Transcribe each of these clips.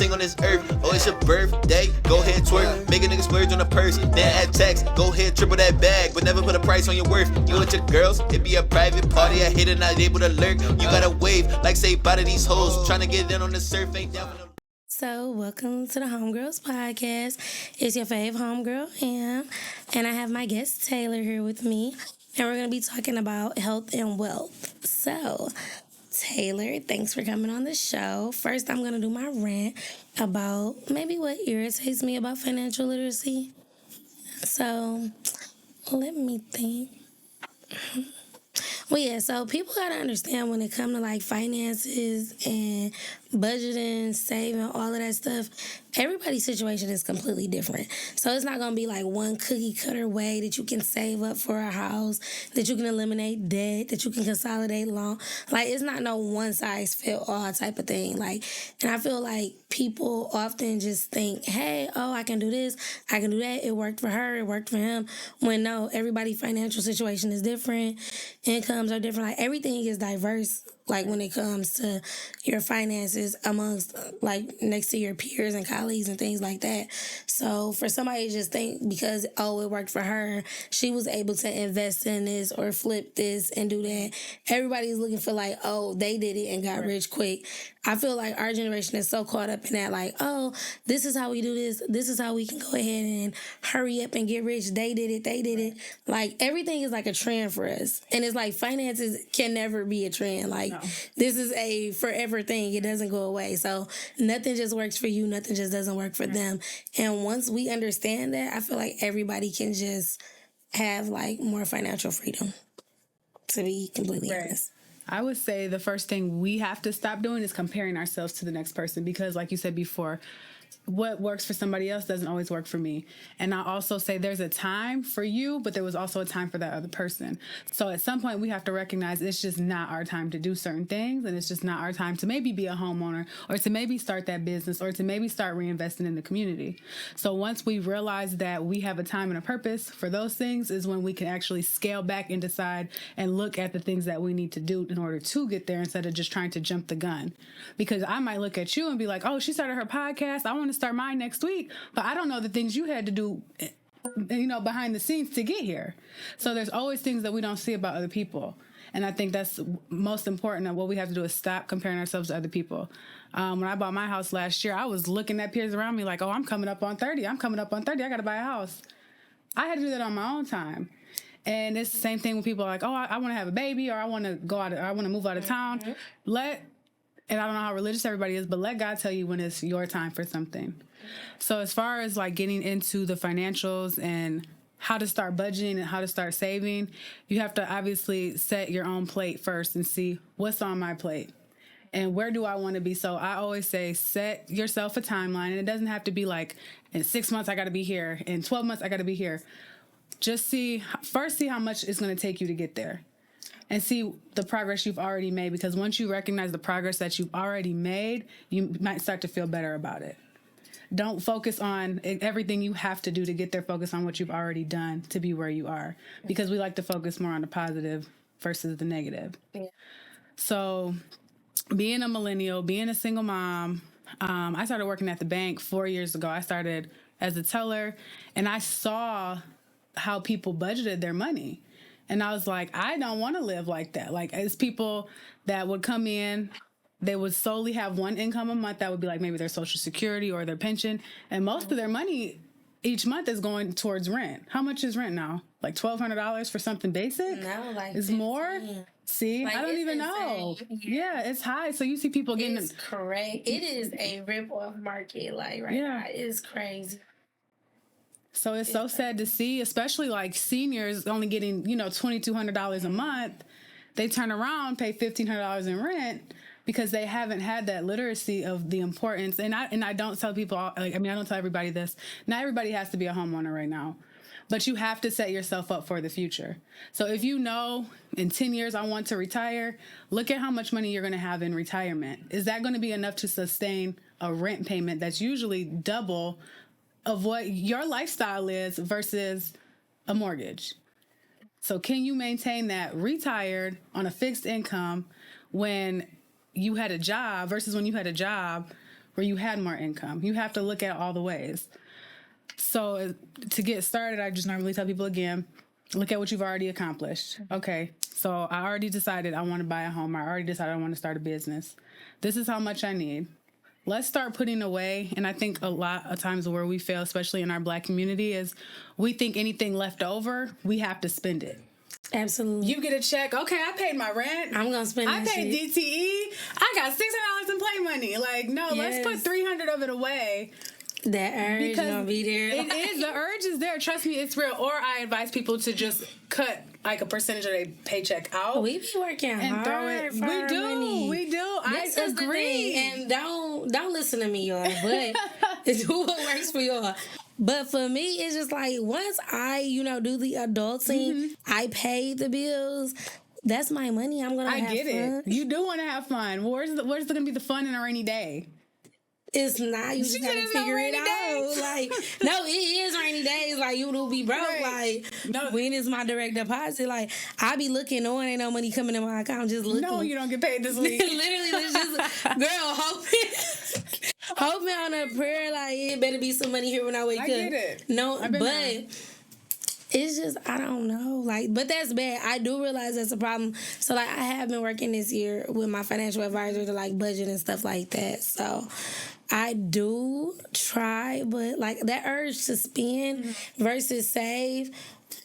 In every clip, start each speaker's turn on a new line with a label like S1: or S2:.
S1: thing on this earth. Oh, it's your birthday, go ahead twerk. Make a nigga splurge on a purse, then add tax. Go ahead, triple that bag, but never put a price on your worth. You with your girls, it be a private party. I hate it, not able to lurk. You gotta wave, like say bye to these hoes. Tryna get in on the surf, ain't down with them.
S2: So, welcome to the Homegirls Podcast. It's your fave homegirl, Am, and I have my guest Taylor here with me, and we're going to be talking about health and wealth. So, Taylor, thanks for coming on the show. First, I'm going to do my rant about maybe what irritates me about financial literacy. So, let me think. Well, yeah, so people got to understand when it comes to, like, finances and budgeting, saving, all of that stuff, everybody's situation is completely different. So it's not going to be, like, one cookie-cutter way that you can save up for a house, that you can eliminate debt, that you can consolidate loan. Like, it's not no one-size-fit-all type of thing. Like, and I feel like people often just think, hey, oh, I can do this, I can do that. It worked for her, it worked for him. When no, everybody's financial situation is different. Incomes are different. Like, everything is diverse, like, when it comes to your finances amongst, like, next to your peers and colleagues and things like that. So for somebody to just think because, oh, it worked for her, she was able to invest in this or flip this and do that. Everybody's looking for, like, oh, they did it and got rich quick. I feel like our generation is so caught up in that, like, oh, this is how we do this. This is how we can go ahead and hurry up and get rich. They did it. They did it. Like, everything is like a trend for us. And it's like finances can never be a trend. Like, this is a forever thing. It doesn't go away. So nothing just works for you. Nothing just doesn't work for them. And once we understand that, I feel like everybody can just have, like, more financial freedom, to be completely honest.
S3: I would say the first thing we have to stop doing is comparing ourselves to the next person because, like you said before, what works for somebody else doesn't always work for me. And I also say there's a time for you, but there was also a time for that other person. So at some point we have to recognize it's just not our time to do certain things, and it's just not our time to maybe be a homeowner or to maybe start that business or to maybe start reinvesting in the community. So once we realize that we have a time and a purpose for those things is when we can actually scale back and decide and look at the things that we need to do in order to get there instead of just trying to jump the gun. Because I might look at you and be like, oh, she started her podcast, I want to start mine next week, but I don't know the things you had to do, behind the scenes to get here. So there's always things that we don't see about other people. And I think that's most important. And what we have to do is stop comparing ourselves to other people. When I bought my house last year, I was looking at peers around me like, oh, I'm coming up on 30. I got to buy a house. I had to do that on my own time. And it's the same thing when people are like, oh, I want to have a baby, or I want to go out, I want to move out of town. And I don't know how religious everybody is, but let God tell you when it's your time for something. So as far as, like, getting into the financials and how to start budgeting and how to start saving, you have to obviously set your own plate first and see what's on my plate and where do I want to be. So I always say set yourself a timeline, and it doesn't have to be like in 6 months I got to be here, in 12 months I got to be here. Just see how much it's going to take you to get there. And see the progress you've already made, because once you recognize the progress that you've already made, you might start to feel better about it. Don't focus on everything you have to do to get there. Focus on what you've already done to be where you are, because we like to focus more on the positive versus the negative. Yeah. So being a millennial, being a single mom, I started working at the bank 4 years ago. I started as a teller, and I saw how people budgeted their money. And I was like, I don't want to live like that. Like, it's people that would come in, they would solely have one income a month. That would be like maybe their Social Security or their pension. And most of their money each month is going towards rent. How much is rent now? Like $1,200 for something basic?
S2: No, like
S3: it's
S2: 15.
S3: More? See,
S2: like,
S3: I don't even know. Yeah, it's high. So you see people getting...
S2: It's crazy. It is a rip-off market, like, right now. It's crazy.
S3: So it's so sad to see, especially like seniors only getting, $2,200 a month. They turn around, pay $1,500 in rent because they haven't had that literacy of the importance. And I don't tell people, I don't tell everybody this. Not everybody has to be a homeowner right now, but you have to set yourself up for the future. So if you know in 10 years I want to retire, look at how much money you're going to have in retirement. Is that going to be enough to sustain a rent payment that's usually double of what your lifestyle is versus a mortgage? So can you maintain that retired on a fixed income when you had a job versus when you had a job where you had more income. You have to look at all the ways. So to get started, I just normally tell people again, look at what you've already accomplished. Okay, so I already decided I want to buy a home. I already decided I want to start a business. This is how much I need. Let's start putting away. And I think a lot of times where we fail, especially in our Black community, is we think anything left over, we have to spend it.
S2: Absolutely.
S3: You get a check. Okay, I paid my rent.
S2: I'm gonna spend that
S3: I paid
S2: shit.
S3: DTE. I got $600 in play money. Like, no, let's put $300 of it away.
S2: That urge
S3: Because
S2: gonna be there.
S3: It is. The urge is there. Trust me, it's real. Or I advise people to just cut like a percentage of their paycheck out.
S2: We be working
S3: and
S2: hard
S3: throw it.
S2: for our money.
S3: We do.
S2: This
S3: I
S2: is the
S3: agree.
S2: thing. And don't listen to me, y'all. But do what works for y'all. But for me, it's just like once I, do the adulting, I pay the bills. That's my money. I'm gonna have fun.
S3: I get it. You do want to have fun. Where's gonna be the fun in a rainy day?
S2: It's not. You just gotta figure it out. Like, no, it is rainy days. Like, you will be broke.
S3: Right.
S2: Like, when is my direct deposit? Like, I be looking on, ain't no money coming in my account. Just looking.
S3: No, you don't get paid this week.
S2: Literally, it's just, girl, hoping on a prayer. Like, it better be some money here when I wake up.
S3: I get it.
S2: No, but
S3: there.
S2: it's just, I don't know. Like, but that's bad. I do realize that's a problem. So, like, I have been working this year with my financial advisor to, like, budget and stuff like that. So, I do try, but, like, that urge to spend versus save.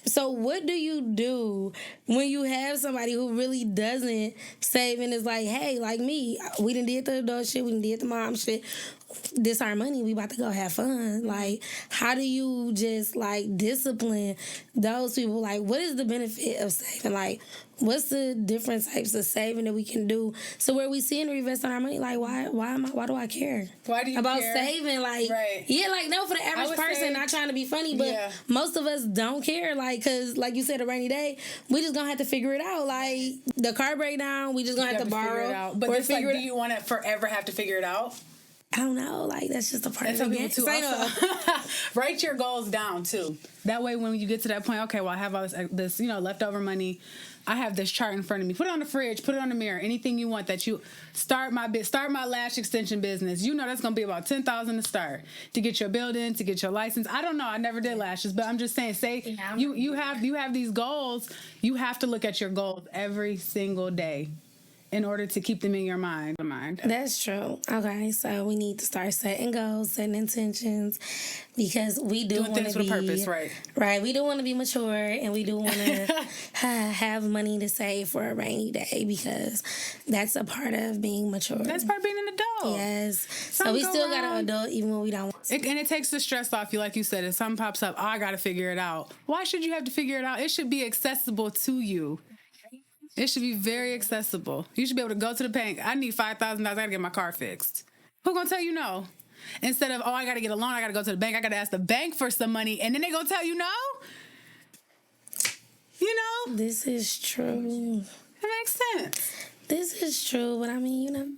S2: So, what do you do when you have somebody who really doesn't save and is like, hey, like me, we done did the adult shit, we done did the mom shit. This our money, we about to go have fun. Like, how do you just, like, discipline those people? Like, what is the benefit of saving? Like, what's the different types of saving that we can do? So where we see and reinvest on our money, like, why do I care?
S3: Why do you
S2: about
S3: care?
S2: saving? Like,
S3: right.
S2: Yeah, like, no, for the average person, not trying to be funny, but most of us don't care. Like, because, like you said, a rainy day, we just gonna have to figure it out. Like, the car breakdown, we just gonna have to borrow.
S3: Figure it out. But just, like, do you want to forever have to figure it out?
S2: I don't know. Like, that's just a part of the game.
S3: Write your goals down, too. That way, when you get to that point, okay, well, I have all this leftover money. I have this chart in front of me. Put it on the fridge. Put it on the mirror. Anything you want that you start my lash extension business. That's going to be about $10,000 to start, to get your building, to get your license. I don't know. I never did lashes, but I'm just saying. You have these goals. You have to look at your goals every single day in order to keep them in your mind.
S2: That's true. Okay, so we need to start setting goals, setting intentions, because we do want to be
S3: things with a purpose, right?
S2: Right. We do want to be mature, and we do want to have money to save for a rainy day, because that's a part of being mature.
S3: That's part of being an adult.
S2: Yes. So we still got an adult even when we don't want to.
S3: And it takes the stress off you, like you said. If something pops up, I got to figure it out. Why should you have to figure it out? It should be accessible to you. It should be very accessible. You should be able to go to the bank. I need $5,000. I got to get my car fixed. Who gonna tell you no? Instead of, I got to get a loan. I got to go to the bank. I got to ask the bank for some money. And then they gonna tell you no?
S2: This is true.
S3: It makes sense.
S2: This is true. But I mean,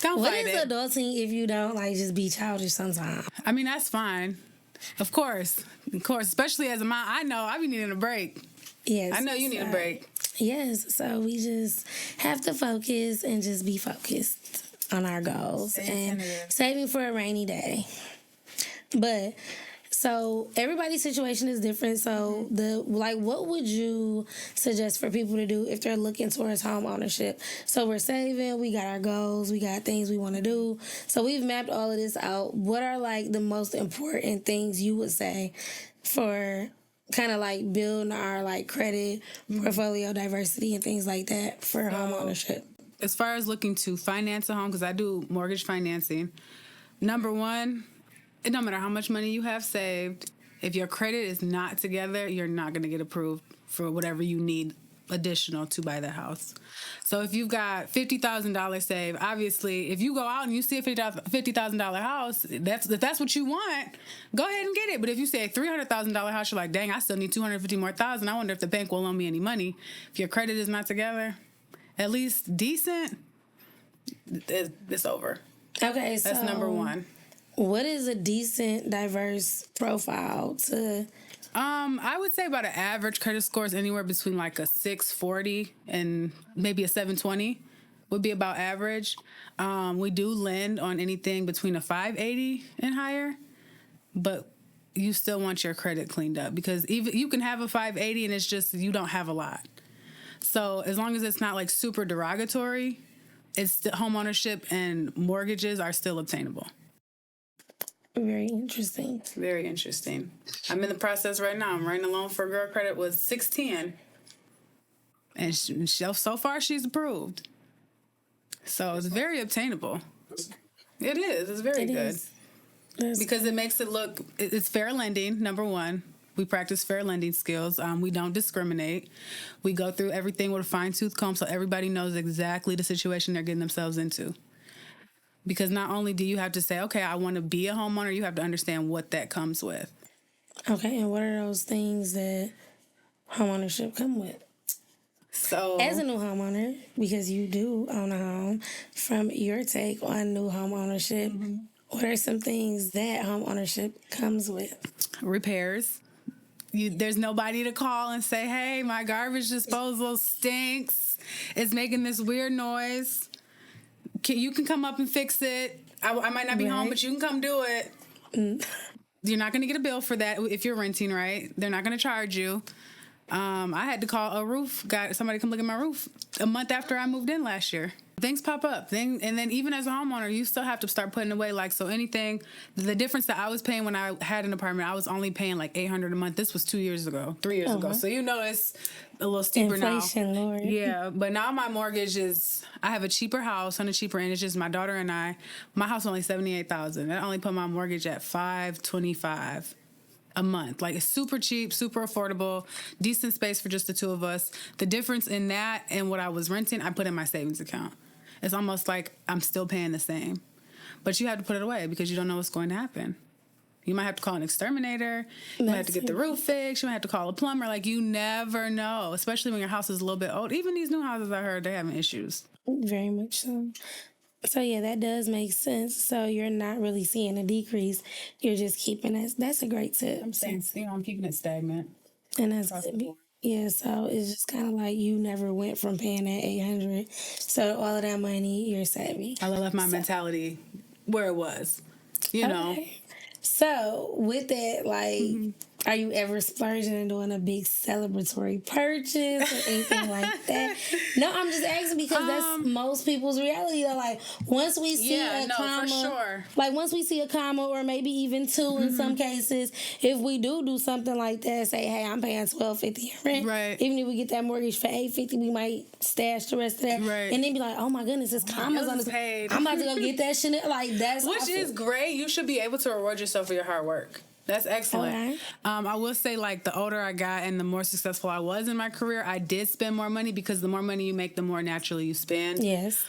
S3: Don't
S2: what
S3: fight
S2: is
S3: it.
S2: adulting if you don't, like, just be childish sometimes?
S3: I mean, that's fine. Of course. Especially as a mom. I know I be needing a break.
S2: Yes.
S3: I know you need a break.
S2: Yes, so we just have to focus and just be focused on our goals and saving for a rainy day. But so everybody's situation is different. So what would you suggest for people to do if they're looking towards home ownership? So we're saving, we got our goals, we got things we want to do. So we've mapped all of this out. What are, like, the most important things you would say for kind of, like, building our, like, credit, portfolio diversity, and things like that for home ownership?
S3: As far as looking to finance a home, because I do mortgage financing, number one, it don't matter how much money you have saved, if your credit is not together, you're not going to get approved for whatever you need additional to buy the house. So if you've got $50,000 saved, obviously, if you go out and you see a $50,000 house, if that's what you want, go ahead and get it. But if you say a $300,000 house, you're like, dang, I still need $250,000 more. I wonder if the bank will loan me any money. If your credit is not together, at least decent, it's over.
S2: Okay, so
S3: that's number one.
S2: What is a decent, diverse profile to?
S3: I would say about an average credit score is anywhere between like a 640 and maybe a 720 would be about average. We do lend on anything between a 580 and higher, but you still want your credit cleaned up, because even you can have a 580 and it's just you don't have a lot. So as long as it's not like super derogatory, it's the home ownership and mortgages are still obtainable.
S2: Very interesting.
S3: Very interesting. I'm in the process right now. I'm writing a loan for a girl. Credit was 610, and so far she's approved. So it's very obtainable. It is. It's very good. Because it makes it look, it's fair lending, number one. We practice fair lending skills. We don't discriminate. We go through everything with a fine-tooth comb so everybody knows exactly the situation they're getting themselves into. Because not only do you have to say, okay, I want to be a homeowner, you have to understand what that comes with.
S2: Okay, and what are those things that homeownership come with?
S3: So,
S2: as a new homeowner, because you do own a home, from your take on new home ownership, what are some things that home ownership comes with?
S3: Repairs. There's nobody to call and say, hey, my garbage disposal stinks. It's making this weird noise. You can come up and fix it. I might not be home, but you can come do it. You're not going to get a bill for that if you're renting, right? They're not going to charge you. I had to call a roof guy, somebody come look at my roof a month after I moved in last year. Things pop up. And then even as a homeowner, you still have to start putting away, like, so anything, the difference that I was paying when I had an apartment, I was only paying like $800 a month. This was 3 years ago. So you know it's a little steeper
S2: Inflation,
S3: now.
S2: Lord.
S3: Yeah, but now my mortgage is, I have a cheaper house on a cheaper end. It's just my daughter and I. My house is only $78,000. I only put my mortgage at $525 a month. Like, it's super cheap, super affordable, decent space for just the two of us. The difference in that and what I was renting, I put in my savings account. It's almost like I'm still paying the same. But you have to put it away because you don't know what's going to happen. You might have to call an exterminator. You might have to get the roof fixed. You might have to call a plumber. Like, you never know, especially when your house is a little bit old. Even these new houses, I heard, they're having issues.
S2: Very much so. So, yeah, that does make sense. So you're not really seeing a decrease. You're just keeping it. That's a great tip.
S3: I'm saying, I'm keeping it stagnant.
S2: And that's good. Yeah, so it's just kind of like you never went from paying that $800. So all of that money, you're savvy.
S3: I left my mentality where it was, you know.
S2: So with that, like, are you ever splurging and doing a big celebratory purchase or anything like that? No, I'm just asking because that's most people's reality. Though, like, once we see a comma,
S3: for sure.
S2: Like, once we see a comma or maybe even two in some cases, if we do something like that, say, hey, I'm paying $1,250 rent.
S3: Right.
S2: Even if we get that mortgage for $850, we might stash the rest of that.
S3: Right.
S2: And then be like, oh my goodness, this comma's on this.
S3: Paid.
S2: I'm about to go get that shit. Like, that's
S3: which
S2: awesome.
S3: is great. You should be able to reward yourself for your hard work. That's excellent.
S2: Okay.
S3: I will say, like, the older I got and the more successful I was in my career, I did spend more money because the more money you make, the more naturally you spend.
S2: Yes.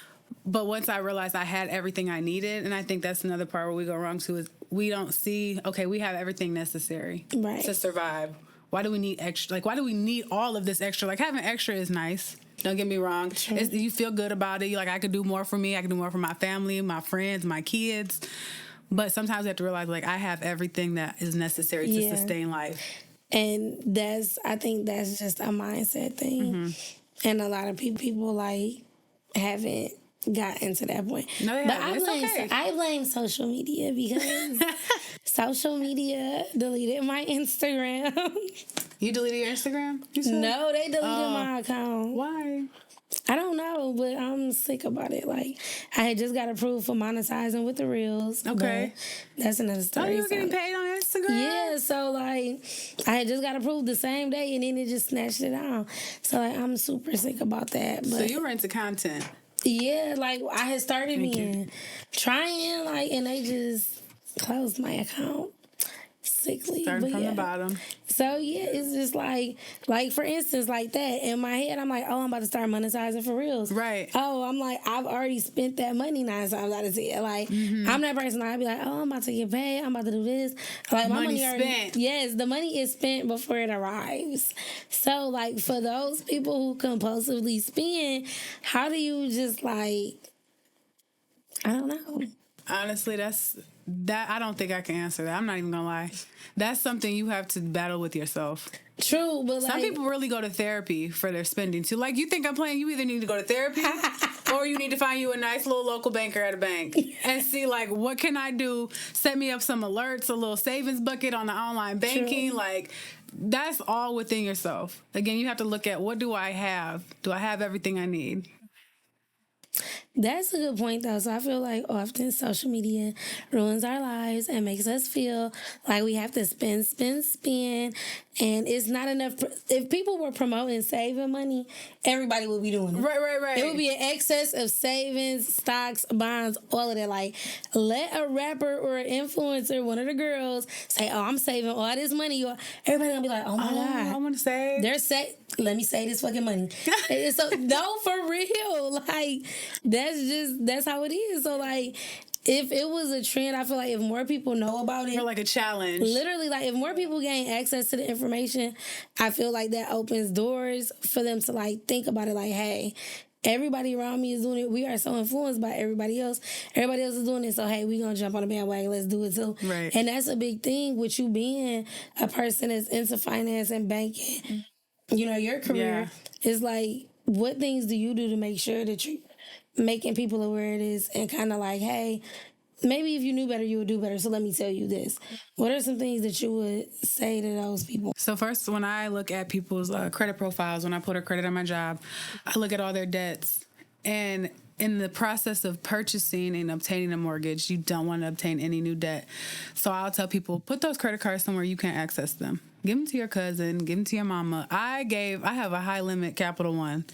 S3: But once I realized I had everything I needed, and I think that's another part where we go wrong too, is we don't see, okay, we have everything necessary to survive. Why do we need extra? Like, why do we need all of this extra? Like, having extra is nice. Don't get me wrong. You feel good about it. You're like, I could do more for me. I could do more for my family, my friends, my kids. But sometimes we have to realize, like, I have everything that is necessary to sustain life.
S2: And I think that's just a mindset thing. And a lot of people like, haven't gotten to that point.
S3: No, they haven't.
S2: I blame social media because social media deleted my Instagram.
S3: You deleted your Instagram? You said?
S2: No, they deleted my account.
S3: Why?
S2: I don't know, but I'm sick about it. Like, I had just got approved for monetizing with the Reels.
S3: Okay.
S2: That's another story.
S3: Oh, you were getting paid on Instagram?
S2: Yeah, so, like, I had just got approved the same day, and then it just snatched it out. So, like, I'm super sick about that. But,
S3: so you were into content?
S2: Yeah, like, I had started trying, like, and they just closed my account. Sickly.
S3: Starting from the bottom.
S2: So, yeah, it's just like, for instance, like that. In my head, I'm like, oh, I'm about to start monetizing for Reels.
S3: Right.
S2: Oh, I'm like, I've already spent that money 9 times out of 10. Like, I'm that person. I'd be like, oh, I'm about to get paid. I'm about to do this. Like, my money already
S3: spent.
S2: Yes, the money is spent before it arrives. So, like, for those people who compulsively spend, how do you just, like, I don't know.
S3: Honestly, that I don't think I can answer that. I'm not even gonna lie. That's something you have to battle with yourself.
S2: True, but like,
S3: some people really go to therapy for their spending too. Like, you think I'm playing? You either need to go to therapy Or you need to find you a nice little local banker at a bank and see, like, what can I do? Set me up some alerts, a little savings bucket on the online banking.
S2: True.
S3: Like, that's all within yourself. Again, you have to look at, what do I have? Do I have everything I need?
S2: That's a good point, though. So I feel like often social media ruins our lives and makes us feel like we have to spend. And it's not enough. If people were promoting saving money, everybody would be doing it.
S3: Right.
S2: It would be an excess of savings, stocks, bonds, all of that. Like, let a rapper or an influencer, one of the girls, say, oh, I'm saving all this money. Everybody going to be like, oh, my God.
S3: I want to save.
S2: Let me save this fucking money. And so, no, for real. Like, that's how it is. So, like, if it was a trend, I feel like if more people know about it.
S3: Or like a challenge.
S2: Literally, like, if more people gain access to the information, I feel like that opens doors for them to, like, think about it like, hey, everybody around me is doing it. We are so influenced by everybody else. Everybody else is doing it. So, hey, we're going to jump on the bandwagon. Let's do it too.
S3: Right.
S2: And that's a big thing with you being a person that's into finance and banking. You know, your career is like, what things do you do to make sure that you're making people aware of this and kind of like, hey, maybe if you knew better, you would do better. So let me tell you this. What are some things that you would say to those people?
S3: So first, when I look at people's credit profiles, when I put a credit on my job, I look at all their debts. And in the process of purchasing and obtaining a mortgage, you don't want to obtain any new debt. So I'll tell people, put those credit cards somewhere you can't access them. Give them to your cousin, give them to your mama. I have a high limit Capital One.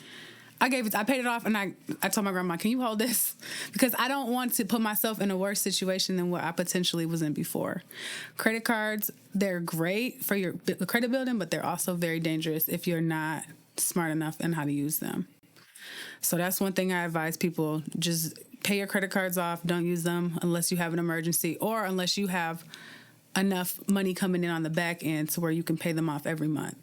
S3: I paid it off, and I told my grandma, can you hold this? Because I don't want to put myself in a worse situation than what I potentially was in before. Credit cards, they're great for your credit building, but they're also very dangerous if you're not smart enough in how to use them. So that's one thing I advise people. Just pay your credit cards off. Don't use them unless you have an emergency or unless you have enough money coming in on the back end to where you can pay them off every month.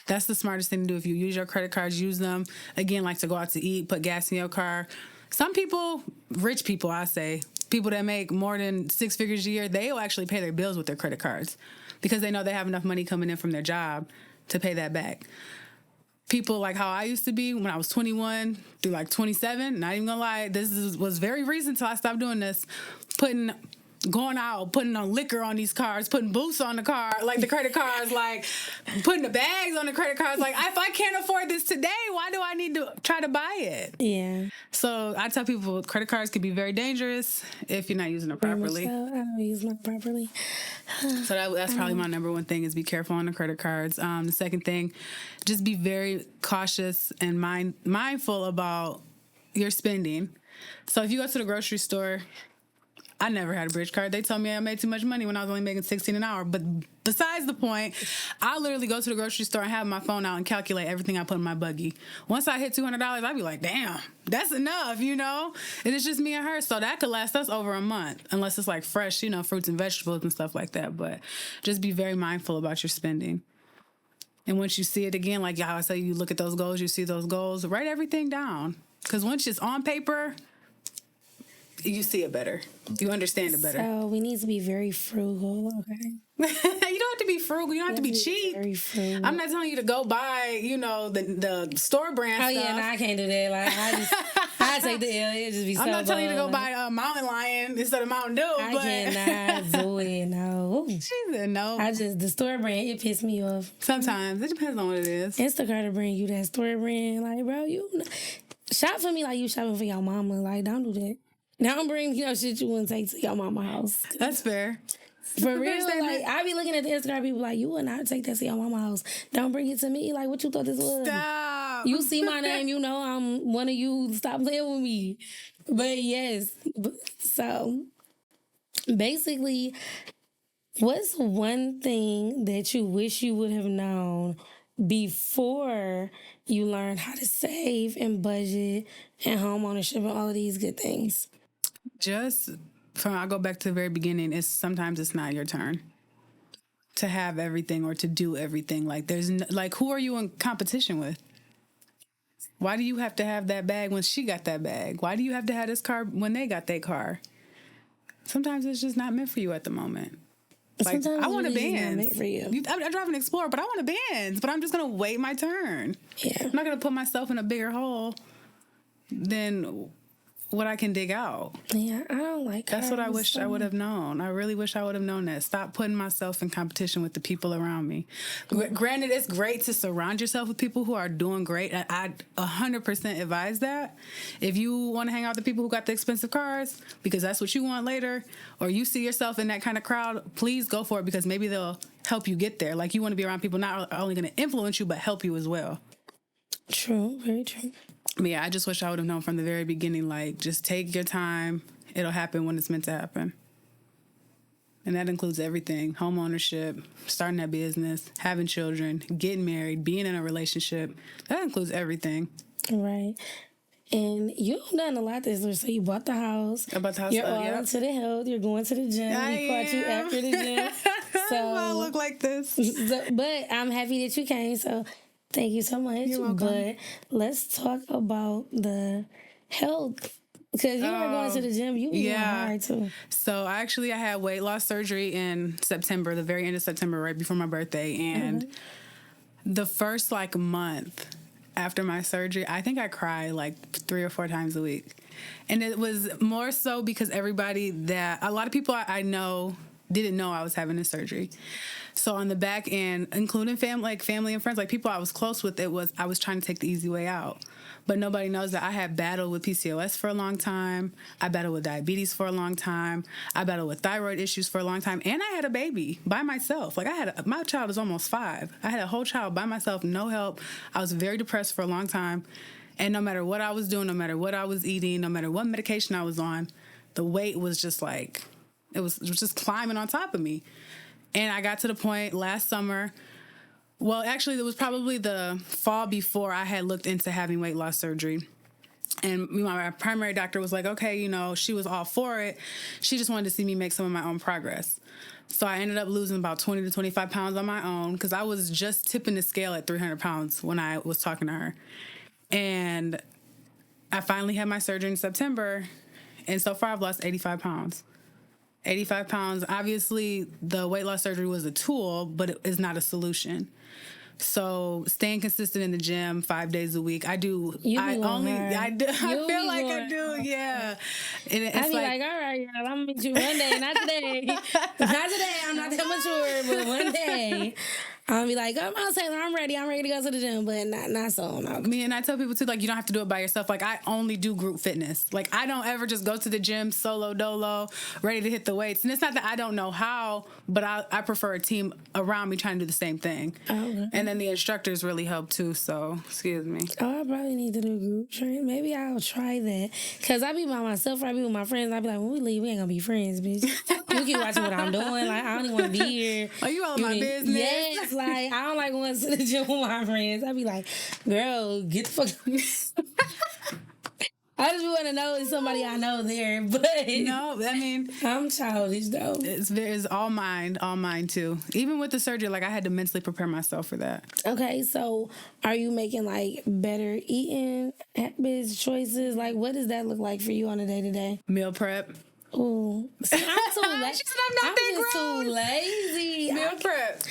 S3: That's the smartest thing to do. If you use your credit cards, use them. Again, like to go out to eat, put gas in your car. Some people, rich people, I say, people that make more than 6 figures a year, they'll actually pay their bills with their credit cards because they know they have enough money coming in from their job to pay that back. People like how I used to be when I was 21 through like 27, not even gonna lie, was very recent till I stopped doing this, going out, putting on liquor on these cars, putting booths on the car, like the credit cards, like putting the bags on the credit cards. Like, if I can't afford this today, why do I need to try to buy it?
S2: Yeah.
S3: So I tell people credit cards can be very dangerous if you're not using them properly.
S2: So I don't use them properly.
S3: So that's probably my number one thing is be careful on the credit cards. The second thing, just be very cautious and mindful about your spending. So if you go to the grocery store, I never had a bridge card. They told me I made too much money when I was only making $16 an hour. But besides the point, I literally go to the grocery store and have my phone out and calculate everything I put in my buggy. Once I hit $200, I'd be like, damn, that's enough, you know? And it's just me and her. So that could last us over a month, unless it's like fresh, fruits and vegetables and stuff like that. But just be very mindful about your spending. And once you see it again, like how I say, you look at those goals, you see those goals, write everything down. Because once it's on paper, you see it better. You understand it better.
S2: So we need to be very frugal, okay?
S3: You don't have to be frugal. You don't have to be cheap.
S2: Very frugal.
S3: I'm not telling you to go buy, the store brand stuff.
S2: Oh, yeah, no, I can't do that. Like, I take the L. It just be so
S3: I'm not telling you to go
S2: bold.
S3: buy a Mountain Lion instead of Mountain Dew.
S2: I cannot do it, no.
S3: She said no.
S2: The store brand, it pissed me off.
S3: Sometimes. It depends on what it is.
S2: Instacart will bring you that store brand. Like, bro, shop for me like you shopping for your mama. Like, don't do that. Don't bring, shit you wouldn't take to your mama house.
S3: That's fair.
S2: For real, like, I be looking at the Instagram people like, you would not take that to your mama house. Don't bring it to me. Like, what you thought this was?
S3: Stop.
S2: You see my name, I'm one of you. Stop playing with me. But yes, so basically, what's one thing that you wish you would have known before you learned how to save and budget and home ownership and all of these good things?
S3: I'll go back to the very beginning. Sometimes it's not your turn to have everything or to do everything. Like who are you in competition with? Why do you have to have that bag when she got that bag? Why do you have to have this car when they got their car? Sometimes it's just not meant for you at the moment. Like,
S2: sometimes
S3: I want a
S2: really
S3: Benz.
S2: not meant for you.
S3: I drive an Explorer, but I want a Benz. But I'm just gonna wait my turn.
S2: Yeah.
S3: I'm not gonna put myself in a bigger hole than what I can dig out.
S2: Yeah, I don't like
S3: That's what I
S2: cars,
S3: wish I
S2: so-
S3: would have known. I really wish I would have known that. Stop putting myself in competition with the people around me. Granted, it's great to surround yourself with people who are doing great. I 100% advise that. If you want to hang out with the people who got the expensive cars because that's what you want later, or you see yourself in that kind of crowd, please go for it because maybe they'll help you get there. Like, you want to be around people not only going to influence you, but help you as well.
S2: True, very true.
S3: But yeah, I just wish I would have known from the very beginning, like, just take your time. It'll happen when it's meant to happen. And that includes everything: home ownership, starting that business, having children, getting married, being in a relationship. That includes everything.
S2: Right. And you've done a lot this year. So you bought the house.
S3: I bought the house,
S2: You're all
S3: yep.
S2: into the health. You're going to the gym.
S3: I
S2: We caught you
S3: am.
S2: after the gym. So,
S3: I look like this.
S2: but I'm happy that you came. So thank you so much.
S3: You're welcome.
S2: But let's talk about the health. Because you were going to the gym. You be going hard too.
S3: So I had weight loss surgery in September, the very end of September, right before my birthday. And the first month after my surgery, I think I cried like 3 or 4 times a week. And it was more so because a lot of people I know didn't know I was having a surgery. So on the back end, including family and friends, like people I was close with, I was trying to take the easy way out. But nobody knows that I had battled with PCOS for a long time. I battled with diabetes for a long time. I battled with thyroid issues for a long time. And I had a baby by myself. Like my child is almost 5. I had a whole child by myself, no help. I was very depressed for a long time. And no matter what I was doing, no matter what I was eating, no matter what medication I was on, the weight was just it was just climbing on top of me. And I got to the point last summer. Well, actually, it was probably the fall before I had looked into having weight loss surgery. And my primary doctor was like, okay, she was all for it. She just wanted to see me make some of my own progress. So I ended up losing about 20 to 25 pounds on my own because I was just tipping the scale at 300 pounds when I was talking to her. And I finally had my surgery in September. And so far, I've lost 85 pounds. 85 pounds. Obviously, the weight loss surgery was a tool, but it is not a solution. So staying consistent in the gym 5 days a week. I do. I feel like I do. Yeah. And it's
S2: I be like, all right, girl, I'm gonna meet you one day, not today. Not today. I'm not that mature, but one day. I'll be like, I'm out, Taylor. I'm ready. I'm ready to go to the gym, but not so. No.
S3: And I tell people too, you don't have to do it by yourself. I only do group fitness. I don't ever just go to the gym solo dolo, ready to hit the weights. And it's not that I don't know how, but I prefer a team around me trying to do the same thing.
S2: Oh, okay.
S3: And then the instructors really help too. So excuse me.
S2: Oh, I probably need to do group training. Maybe I'll try that. Cause I be by myself, or I be with my friends. I be like, when we leave, we ain't gonna be friends, bitch. You keep watching what I'm doing. I don't even want to be here.
S3: Are you all in my business?
S2: Yes. I don't like going to the gym with my friends. I be like, girl, get the fuck. I just want to know it's somebody I know there, but
S3: no,
S2: I'm childish though.
S3: It's all mind too. Even with the surgery, I had to mentally prepare myself for that.
S2: Okay, so are you making better eating habits, choices? What does that look like for you on a day-to-day?
S3: Meal prep.
S2: Ooh, see, I'm too lazy.
S3: She said I'm
S2: just too lazy.
S3: Meal prep.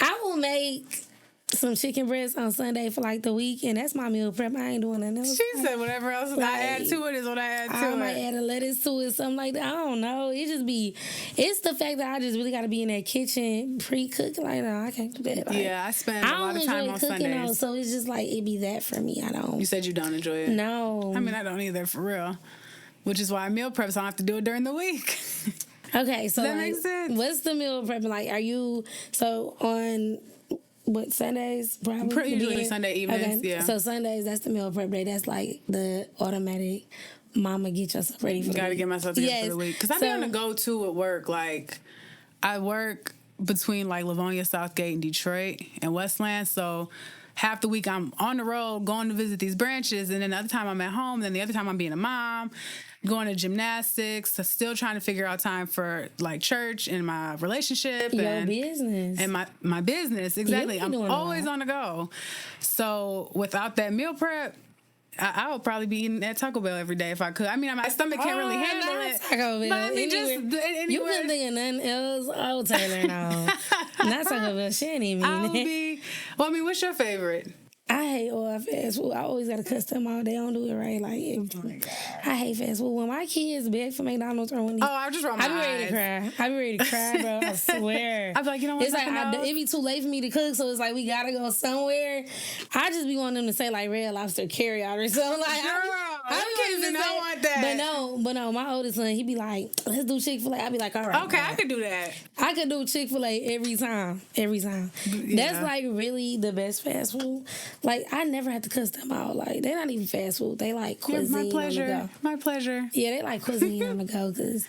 S2: I will make some chicken breasts on Sunday for the week, and that's my meal prep. I ain't doing nothing else.
S3: She said whatever else I add to it is what I add to it.
S2: I might add a lettuce to it, something like that. I don't know. It's the fact that I just really got to be in that kitchen pre-cooked. No, I can't do that.
S3: I spend a lot of time on Sundays.
S2: So it's just it be that for me. I don't.
S3: You said you don't enjoy it.
S2: No.
S3: I don't either, for real. Which is why I meal prep, so I don't have to do it during the week.
S2: Okay, so
S3: does that make sense?
S2: What's the meal prepping? Are you on Sundays? Probably
S3: usually Sunday evenings. Okay. Yeah.
S2: So Sundays, that's the meal prep day. That's the automatic. Mama, get yourself ready for the week.
S3: Gotta get myself together for the week because I be on the go-to at work. I work between Livonia, Southgate, and Detroit and Westland, so. Half the week I'm on the road going to visit these branches, and then the other time I'm at home, then the other time I'm being a mom, going to gymnastics, so still trying to figure out time for church and my relationship
S2: and business.
S3: And my business, exactly. I'm always on the go. So without that meal prep, I would probably be eating at Taco Bell every day if I could. My stomach can't really handle it.
S2: Taco Bell.
S3: But anywhere.
S2: You couldn't think of nothing else. Oh, Taylor, no. Not Taco Bell. She ain't even mean it.
S3: What's your favorite?
S2: I hate all fast food. I always gotta cuss them out. They don't do it right. Like,
S3: Oh my God.
S2: I hate fast food. When my kids beg for McDonald's or when
S3: Oh, I just roll my
S2: I be ready to
S3: eyes.
S2: cry. I be ready to cry, bro. I swear.
S3: I be like, you know what?
S2: It's like it be too late for me to cook, so it's like we gotta go somewhere. I just be wanting them to say like Red Lobster carry out or something. Like,
S3: I kids do not want that.
S2: But no, my oldest son, he be like, let's do Chick-fil-A. I be like, all right.
S3: Okay,
S2: man.
S3: I could do that.
S2: I could do Chick-fil-A every time. Every time.
S3: Yeah.
S2: That's like really the best fast food. Like, I never had to cuss them out. Like, they're not even fast food. They like cuisine
S3: My
S2: on the
S3: pleasure.
S2: go.
S3: My pleasure.
S2: Yeah, they like cuisine on the go because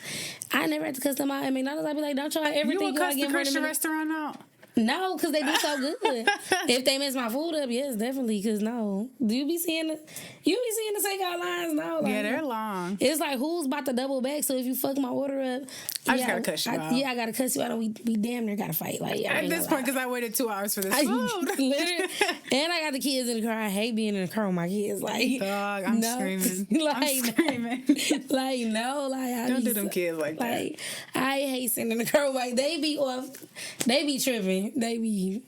S2: I never had to cuss them out. At McDonald's, I'd be like, don't try everything.
S3: You would cuss the
S2: get more than
S3: Christian
S2: me.
S3: restaurant out?
S2: No, because they do so good. If they mess my food up, yes, definitely. Because no, do you be seeing the takeout lines? No, like,
S3: Yeah, they're long.
S2: It's like who's about to double back? So if you fuck my order up,
S3: I just gotta cuss you out.
S2: Yeah, I gotta cuss you out, and we damn near gotta fight. Like
S3: At this point, because I waited 2 hours for this food.
S2: Literally, and I got the kids in the car. I hate being in the car with my kids. Like,
S3: dog, I'm
S2: no.
S3: screaming.
S2: Like,
S3: I'm screaming.
S2: like no, like I
S3: Don't
S2: be
S3: do them kids like that.
S2: Like I hate sitting in the car. Like they be off, they be tripping. They be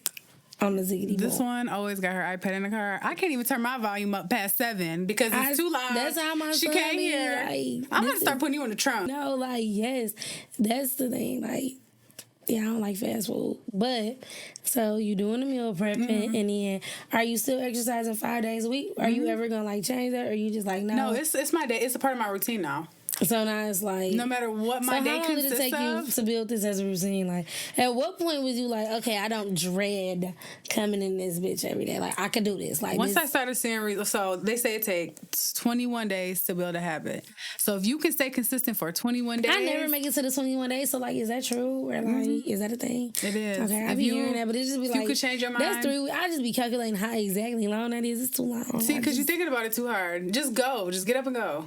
S2: on the ziggity.
S3: This one always got her iPad in the car. I can't even turn my volume up past 7 because it's too loud.
S2: That's how my
S3: she
S2: son
S3: can't
S2: be,
S3: hear.
S2: like,
S3: I'm gonna start putting you in the trunk.
S2: No, like yes, that's the thing. Like, yeah, I don't like fast food. But so you doing the meal prepping, and then are you still exercising 5 days a week? Are you ever gonna like change that, or you just like no?
S3: No, it's my day. It's a part of my routine now.
S2: So now it's like
S3: No matter what my day
S2: how long did it
S3: consists
S2: take you
S3: of.
S2: to build this as a routine? Like, at what point was you like, okay, I don't dread coming in this bitch every day. Like, I could do this. Like,
S3: Once
S2: this,
S3: I started seeing, so they say it takes 21 days to build a habit. So if you can stay consistent for 21 days,
S2: I never make it to the 21 days. So like, is that true? Or like, is that a thing?
S3: It is.
S2: Okay, I
S3: If
S2: be
S3: you-
S2: hearing that, but it just be
S3: if
S2: like,
S3: you could change your mind.
S2: That's 3 weeks. I just be calculating how exactly long that is. It's too long.
S3: See, because you're thinking about it too hard. Just go. Just get up and go.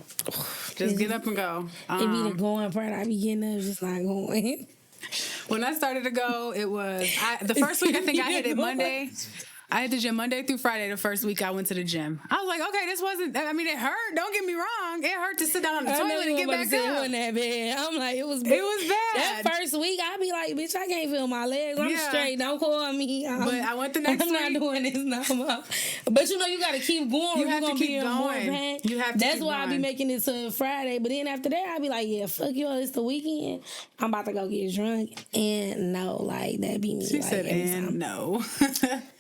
S3: Just get up and go.
S2: It be the going part. I be getting up, just not going.
S3: When I started to go, it was the first week. I think I hit it Monday. I hit the gym Monday through Friday. The first week I went to the gym. I was like, okay, this wasn't. I mean, it hurt. Don't get me wrong. It hurt to sit down on the toilet and get back
S2: It
S3: up.
S2: wasn't that bad. I'm like, it was bad.
S3: It was bad.
S2: That first week, I be like, bitch, I can't feel my legs. I'm
S3: Yeah.
S2: straight. Don't call me.
S3: But I went the next
S2: I'm not
S3: week.
S2: doing this no more. But you know, you got to keep going.
S3: You
S2: or
S3: have
S2: you're
S3: to
S2: gonna
S3: keep
S2: be in more
S3: going.
S2: pain.
S3: You have to
S2: That's
S3: keep
S2: why I be
S3: going.
S2: making it to Friday. But then after that, I be like, yeah, fuck you all. It's the weekend. I'm about to go get drunk. And no, like, that be me.
S3: She
S2: like,
S3: said,
S2: every
S3: and
S2: time.
S3: no.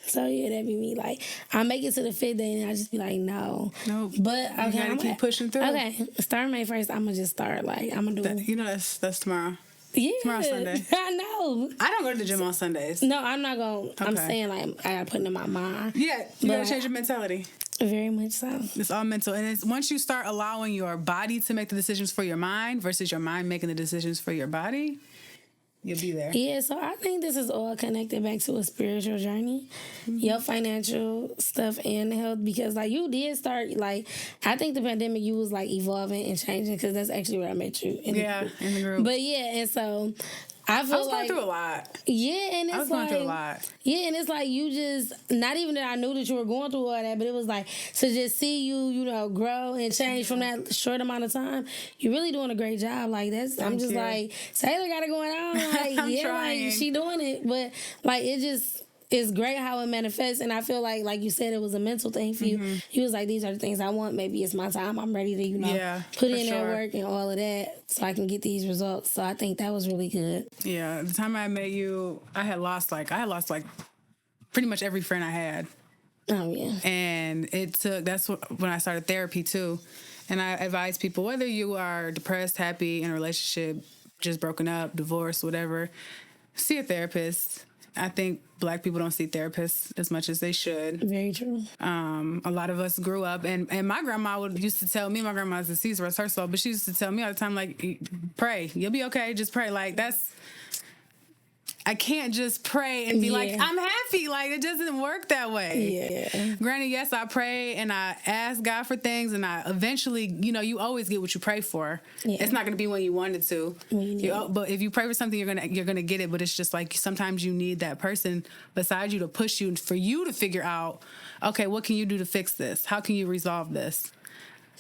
S2: So yeah, that be me. Like, I make it to the 5th day and I just be like, no.
S3: Nope.
S2: But okay,
S3: You gotta
S2: I'm
S3: keep pushing through.
S2: Okay, start May 1st. I'm gonna just start. Like, I'm gonna do.
S3: You know that's tomorrow.
S2: Yeah,
S3: tomorrow's Sunday.
S2: I know.
S3: I don't go to the gym on Sundays.
S2: No, I'm not gonna. I'm
S3: Okay.
S2: saying like I gotta put it in my mind.
S3: Yeah, you gotta
S2: But-
S3: change your mentality.
S2: Very much so.
S3: It's all mental, and it's once you start allowing your body to make the decisions for your mind versus your mind making the decisions for your body, you'll be there.
S2: Yeah, so I think this is all connected back to a spiritual journey, your financial stuff and health, because like you did start like I think the pandemic you was like evolving and changing because that's actually where I met you. In
S3: the group.
S2: But yeah, and so I feel
S3: I was going
S2: like
S3: through a lot.
S2: yeah, and it's
S3: I was
S2: like
S3: going through a lot.
S2: yeah, and it's like you just not even that I knew that you were going through all that, but it was like to just see you, you know, grow and change from that short amount of time. You're really doing a great job. Like I'm
S3: Thank
S2: just
S3: you.
S2: like Taylor got it going on. Like
S3: I'm
S2: yeah,
S3: trying.
S2: like she doing it, but like it just. It's great how it manifests, and I feel like you said, it was a mental thing for you. You was like, these are the things I want. Maybe it's my time. I'm ready to, put
S3: for
S2: in that
S3: sure.
S2: work and all of that so I can get these results. So I think that was really good.
S3: Yeah, the time I met you, I had lost pretty much every friend I had.
S2: Oh, yeah.
S3: And that's when I started therapy too. And I advise people, whether you are depressed, happy, in a relationship, just broken up, divorced, whatever, see a therapist. I think Black people don't see therapists as much as they should.
S2: Very true.
S3: A lot of us grew up, and my grandma used to tell me, my grandma's deceased, rest her soul, but she used to tell me all the time, like, pray, you'll be okay, just pray. Like, I can't just pray and be like, I'm happy. Like, it doesn't work that way.
S2: Yeah.
S3: Granted, yes, I pray and I ask God for things, and I eventually, you always get what you pray for.
S2: Yeah.
S3: It's not going to be when you wanted to.
S2: Yeah.
S3: But if you pray for something, you're gonna get it. But it's just like sometimes you need that person beside you to push you, for you to figure out, okay, what can you do to fix this? How can you resolve this?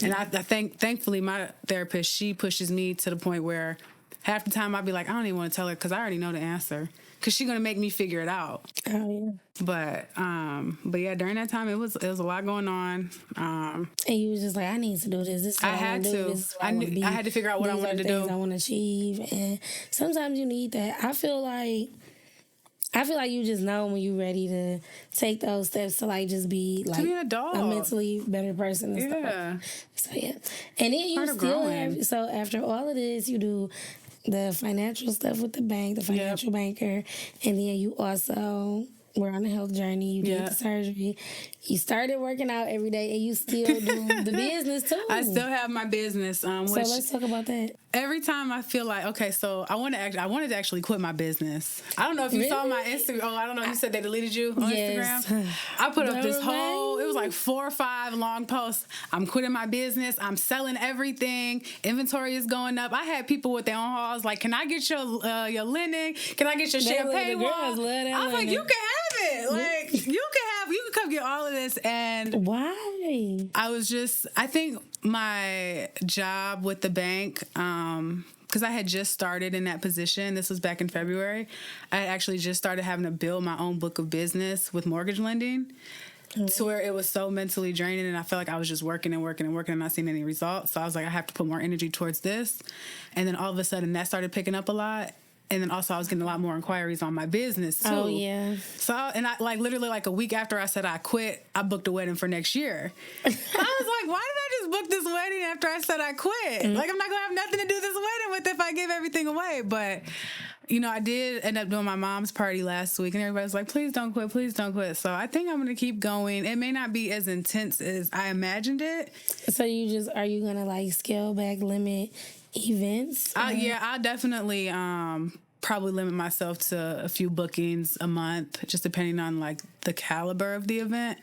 S3: And I think, thankfully, my therapist, she pushes me to the point where half the time I'd be like, I don't even want to tell her because I already know the answer. Because she's going to make me figure it out.
S2: Oh, yeah.
S3: But yeah, during that time, it was a lot going on.
S2: And you was just like, I need to do this. This is what I
S3: had
S2: want to do.
S3: to.
S2: This is what I want to be.
S3: I had to figure out what I
S2: These
S3: wanted
S2: are
S3: to
S2: the
S3: do.
S2: things I want to achieve. And sometimes you need that. I feel like you just know when you're ready to take those steps to like just be like
S3: be an adult.
S2: a mentally better person and stuff. So yeah. And then you still have, so after all of this, you do the financial stuff with the bank, the financial banker, and then you also were on a health journey. You did the surgery. You started working out every day, and you still do the business too.
S3: I still have my business. So
S2: let's talk about that.
S3: Every time I feel like, okay, so I wanted to actually quit my business. I don't know if you saw my Instagram. Oh, I don't know. You said they deleted you on Instagram. I put up this whole. It was like 4 or 5 long posts. I'm quitting my business. I'm selling everything. Inventory is going up. I had people with their own hauls like, can I get your linen? Can I get your champagne wall? I was like, you can have it. Like you can come get all of this. And
S2: why?
S3: I think my job with the bank, because I had just started in that position. This was back in February. I had actually just started having to build my own book of business with mortgage lending. To where it was so mentally draining, and I felt like I was just working and not seeing any results. So I was like, I have to put more energy towards this. And then all of a sudden that started picking up a lot. And then also I was getting a lot more inquiries on my business too.
S2: Oh yeah.
S3: So I like literally like a week after I said I quit, I booked a wedding for next year. I was like, why did I just book this wedding after I said I quit? Like I'm not gonna have nothing to do this wedding with if I give everything away. But I did end up doing my mom's party last week, and everybody was like, please don't quit, please don't quit. So I think I'm going to keep going. It may not be as intense as I imagined it.
S2: So are you going to like scale back, limit events?
S3: Yeah, I'll definitely probably limit myself to a few bookings a month, just depending on like the caliber of the event.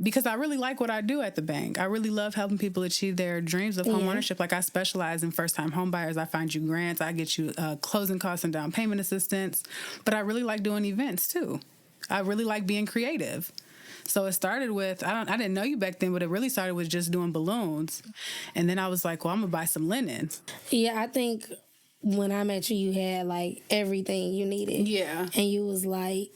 S3: Because I really like what I do at the bank. I really love helping people achieve their dreams of homeownership. Like I specialize in first-time home buyers. I find you grants. I get you closing costs and down payment assistance. But I really like doing events too. I really like being creative. So it started with, I didn't know you back then, but it really started with just doing balloons. And then I was like, well, I'm going to buy some linen.
S2: Yeah, I think when I met you, you had like everything you needed. Yeah. And you was like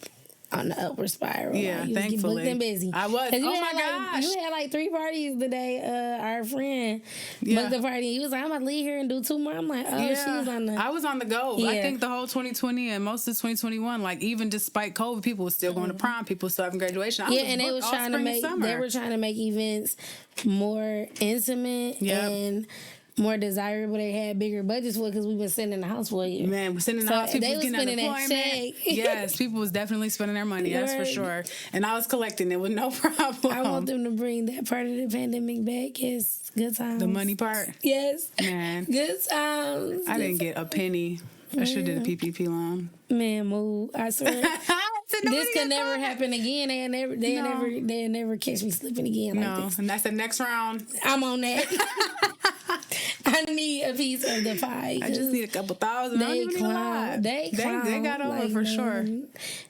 S2: on the upward spiral.
S3: Yeah,
S2: like, you
S3: thankfully.
S2: Was booked and busy.
S3: I was. Oh my gosh.
S2: You had like 3 parties the day our friend booked the party. He was like, I'm about to leave here and do 2 more. I'm like, she was on the...
S3: I was on the go.
S2: Yeah.
S3: I think the whole 2020 and most of 2021, like even despite COVID, people were still going to prom. People were still having graduation.
S2: And they were trying to make events more intimate and more desirable. They had bigger budgets for it because we've been sitting in the house for a year.
S3: Man, we're sitting in the house. People was getting unemployment. Yes, people was definitely spending their money. That's for sure. And I was collecting it with no problem.
S2: I want them to bring that part of the pandemic back. Yes, good times.
S3: The money part?
S2: Yes.
S3: Man.
S2: Good times.
S3: I didn't get a penny. I should have did a PPP loan.
S2: Man, move. I swear. This could never happen again. They'll never catch me slipping again like this.
S3: And that's the next round.
S2: I'm on that. I need a piece of the pie.
S3: I just need a couple thousand. They got over like, for sure.